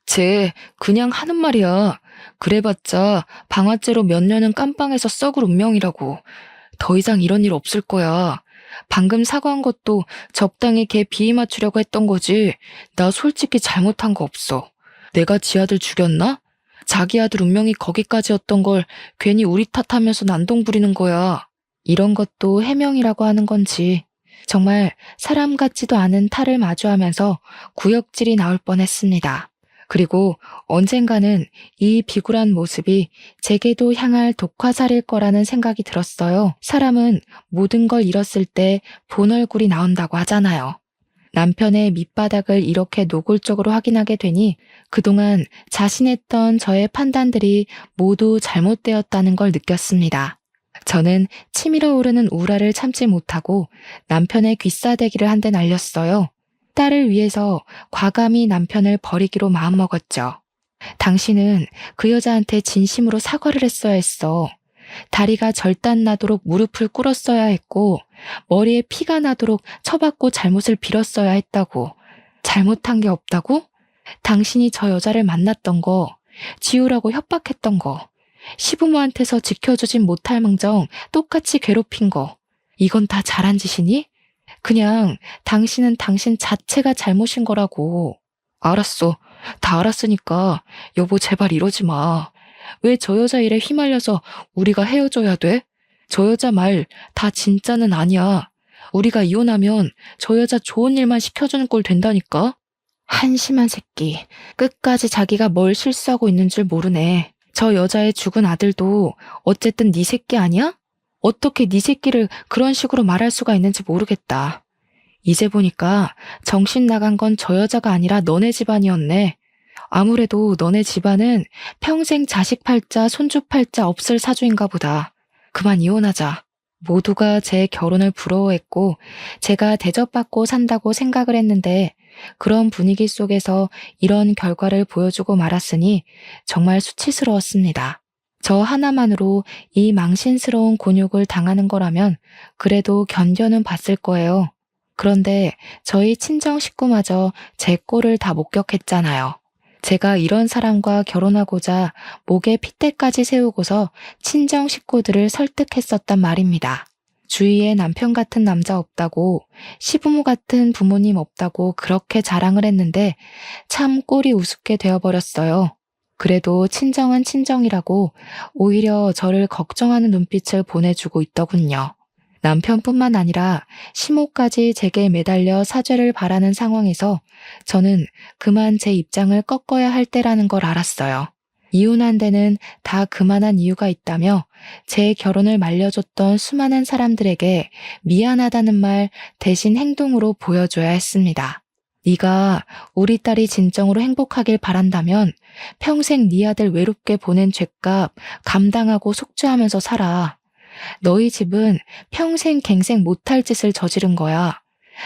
쟤 그냥 하는 말이야. 그래봤자 방아쇠로 몇 년은 깜빵에서 썩을 운명이라고. 더 이상 이런 일 없을 거야. 방금 사과한 것도 적당히 걔 비위 맞추려고 했던 거지. 나 솔직히 잘못한 거 없어. 내가 지 아들 죽였나? 자기 아들 운명이 거기까지였던 걸 괜히 우리 탓하면서 난동 부리는 거야. 이런 것도 해명이라고 하는 건지. 정말 사람 같지도 않은 탈을 마주하면서 구역질이 나올 뻔했습니다. 그리고 언젠가는 이 비굴한 모습이 제게도 향할 독화살일 거라는 생각이 들었어요. 사람은 모든 걸 잃었을 때 본 얼굴이 나온다고 하잖아요. 남편의 밑바닥을 이렇게 노골적으로 확인하게 되니 그동안 자신했던 저의 판단들이 모두 잘못되었다는 걸 느꼈습니다. 저는 치밀어 오르는 우라를 참지 못하고 남편의 귀싸대기를 한 대 날렸어요. 딸을 위해서 과감히 남편을 버리기로 마음먹었죠. 당신은 그 여자한테 진심으로 사과를 했어야 했어. 다리가 절단 나도록 무릎을 꿇었어야 했고 머리에 피가 나도록 쳐받고 잘못을 빌었어야 했다고. 잘못한 게 없다고? 당신이 저 여자를 만났던 거, 지우라고 협박했던 거, 시부모한테서 지켜주진 못할 망정 똑같이 괴롭힌 거, 이건 다 잘한 짓이니? 그냥 당신은 당신 자체가 잘못인 거라고. 알았어. 다 알았으니까 여보 제발 이러지 마. 왜 저 여자 일에 휘말려서 우리가 헤어져야 돼? 저 여자 말 다 진짜는 아니야. 우리가 이혼하면 저 여자 좋은 일만 시켜주는 꼴 된다니까? 한심한 새끼. 끝까지 자기가 뭘 실수하고 있는 줄 모르네. 저 여자의 죽은 아들도 어쨌든 네 새끼 아니야? 어떻게 네 새끼를 그런 식으로 말할 수가 있는지 모르겠다. 이제 보니까 정신 나간 건 저 여자가 아니라 너네 집안이었네. 아무래도 너네 집안은 평생 자식 팔자 손주 팔자 없을 사주인가 보다. 그만 이혼하자. 모두가 제 결혼을 부러워했고 제가 대접받고 산다고 생각을 했는데 그런 분위기 속에서 이런 결과를 보여주고 말았으니 정말 수치스러웠습니다. 저 하나만으로 이 망신스러운 곤욕을 당하는 거라면 그래도 견뎌는 봤을 거예요. 그런데 저희 친정 식구마저 제 꼴을 다 목격했잖아요. 제가 이런 사람과 결혼하고자 목에 핏대까지 세우고서 친정 식구들을 설득했었단 말입니다. 주위에 남편 같은 남자 없다고, 시부모 같은 부모님 없다고 그렇게 자랑을 했는데 참 꼴이 우습게 되어버렸어요. 그래도 친정은 친정이라고 오히려 저를 걱정하는 눈빛을 보내주고 있더군요. 남편뿐만 아니라 시모까지 제게 매달려 사죄를 바라는 상황에서 저는 그만 제 입장을 꺾어야 할 때라는 걸 알았어요. 이혼한 데는 다 그만한 이유가 있다며 제 결혼을 말려줬던 수많은 사람들에게 미안하다는 말 대신 행동으로 보여줘야 했습니다. 네가 우리 딸이 진정으로 행복하길 바란다면 평생 네 아들 외롭게 보낸 죗값 감당하고 속죄하면서 살아. 너희 집은 평생 갱생 못할 짓을 저지른 거야.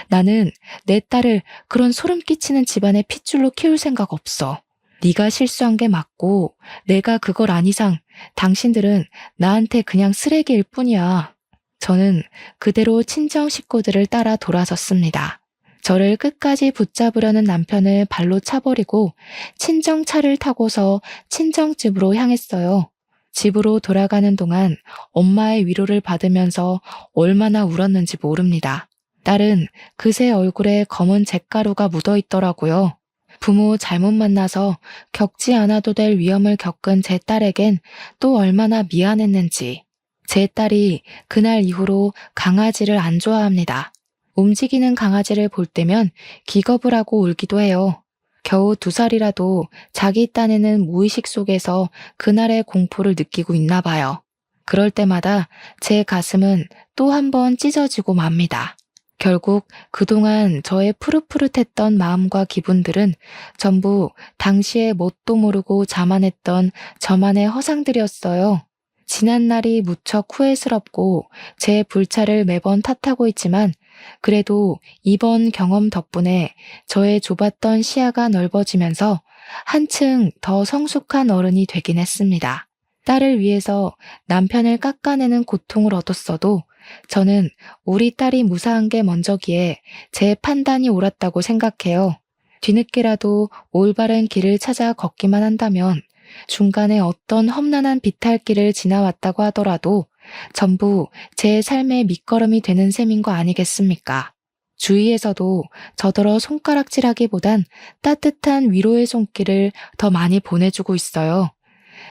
나는 내 딸을 그런 소름 끼치는 집안의 핏줄로 키울 생각 없어. 네가 실수한 게 맞고 내가 그걸 안 이상 당신들은 나한테 그냥 쓰레기일 뿐이야. 저는 그대로 친정 식구들을 따라 돌아섰습니다. 저를 끝까지 붙잡으려는 남편을 발로 차버리고 친정차를 타고서 친정집으로 향했어요. 집으로 돌아가는 동안 엄마의 위로를 받으면서 얼마나 울었는지 모릅니다. 딸은 그새 얼굴에 검은 잿가루가 묻어 있더라고요. 부모 잘못 만나서 겪지 않아도 될 위험을 겪은 제 딸에겐 또 얼마나 미안했는지. 제 딸이 그날 이후로 강아지를 안 좋아합니다. 움직이는 강아지를 볼 때면 기겁을 하고 울기도 해요. 겨우 2살이라도 자기 딴에는 무의식 속에서 그날의 공포를 느끼고 있나 봐요. 그럴 때마다 제 가슴은 또 한 번 찢어지고 맙니다. 결국 그동안 저의 푸릇푸릇했던 마음과 기분들은 전부 당시에 뭣도 모르고 자만했던 저만의 허상들이었어요. 지난 날이 무척 후회스럽고 제 불찰을 매번 탓하고 있지만 그래도 이번 경험 덕분에 저의 좁았던 시야가 넓어지면서 한층 더 성숙한 어른이 되긴 했습니다. 딸을 위해서 남편을 깎아내는 고통을 얻었어도 저는 우리 딸이 무사한 게 먼저기에 제 판단이 옳았다고 생각해요. 뒤늦게라도 올바른 길을 찾아 걷기만 한다면 중간에 어떤 험난한 비탈길을 지나왔다고 하더라도 전부 제 삶의 밑거름이 되는 셈인 거 아니겠습니까? 주위에서도 저더러 손가락질하기보단 따뜻한 위로의 손길을 더 많이 보내주고 있어요.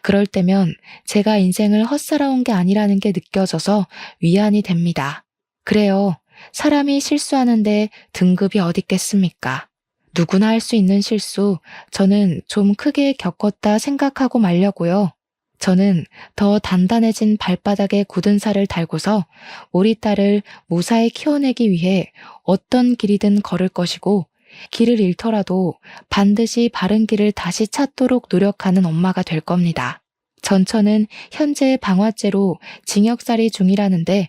그럴 때면 제가 인생을 헛살아온 게 아니라는 게 느껴져서 위안이 됩니다. 그래요. 사람이 실수하는데 등급이 어디 있겠습니까? 누구나 할 수 있는 실수, 저는 좀 크게 겪었다 생각하고 말려고요. 저는 더 단단해진 발바닥에 굳은 살을 달고서 우리 딸을 무사히 키워내기 위해 어떤 길이든 걸을 것이고 길을 잃더라도 반드시 바른 길을 다시 찾도록 노력하는 엄마가 될 겁니다. 전처는 현재 방화죄로 징역살이 중이라는데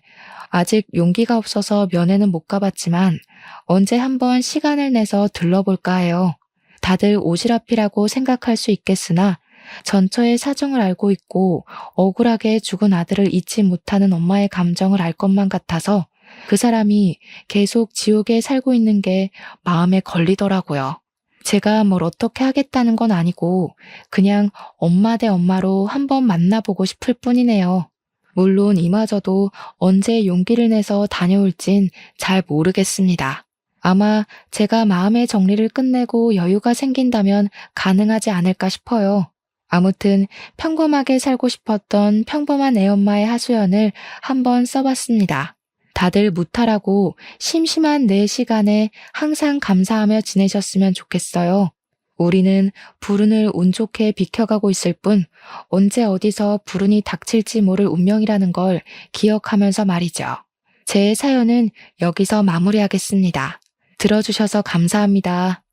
아직 용기가 없어서 면회는 못 가봤지만 언제 한번 시간을 내서 들러볼까 해요. 다들 오지랖이라고 생각할 수 있겠으나 전처의 사정을 알고 있고 억울하게 죽은 아들을 잊지 못하는 엄마의 감정을 알 것만 같아서 그 사람이 계속 지옥에 살고 있는 게 마음에 걸리더라고요. 제가 뭘 어떻게 하겠다는 건 아니고 그냥 엄마 대 엄마로 한번 만나보고 싶을 뿐이네요. 물론 이마저도 언제 용기를 내서 다녀올진 잘 모르겠습니다. 아마 제가 마음의 정리를 끝내고 여유가 생긴다면 가능하지 않을까 싶어요. 아무튼 평범하게 살고 싶었던 평범한 애엄마의 하소연을 한번 써봤습니다. 다들 무탈하고 심심한 내 시간에 항상 감사하며 지내셨으면 좋겠어요. 우리는 불운을 운 좋게 비켜가고 있을 뿐 언제 어디서 불운이 닥칠지 모를 운명이라는 걸 기억하면서 말이죠. 제 사연은 여기서 마무리하겠습니다. 들어주셔서 감사합니다.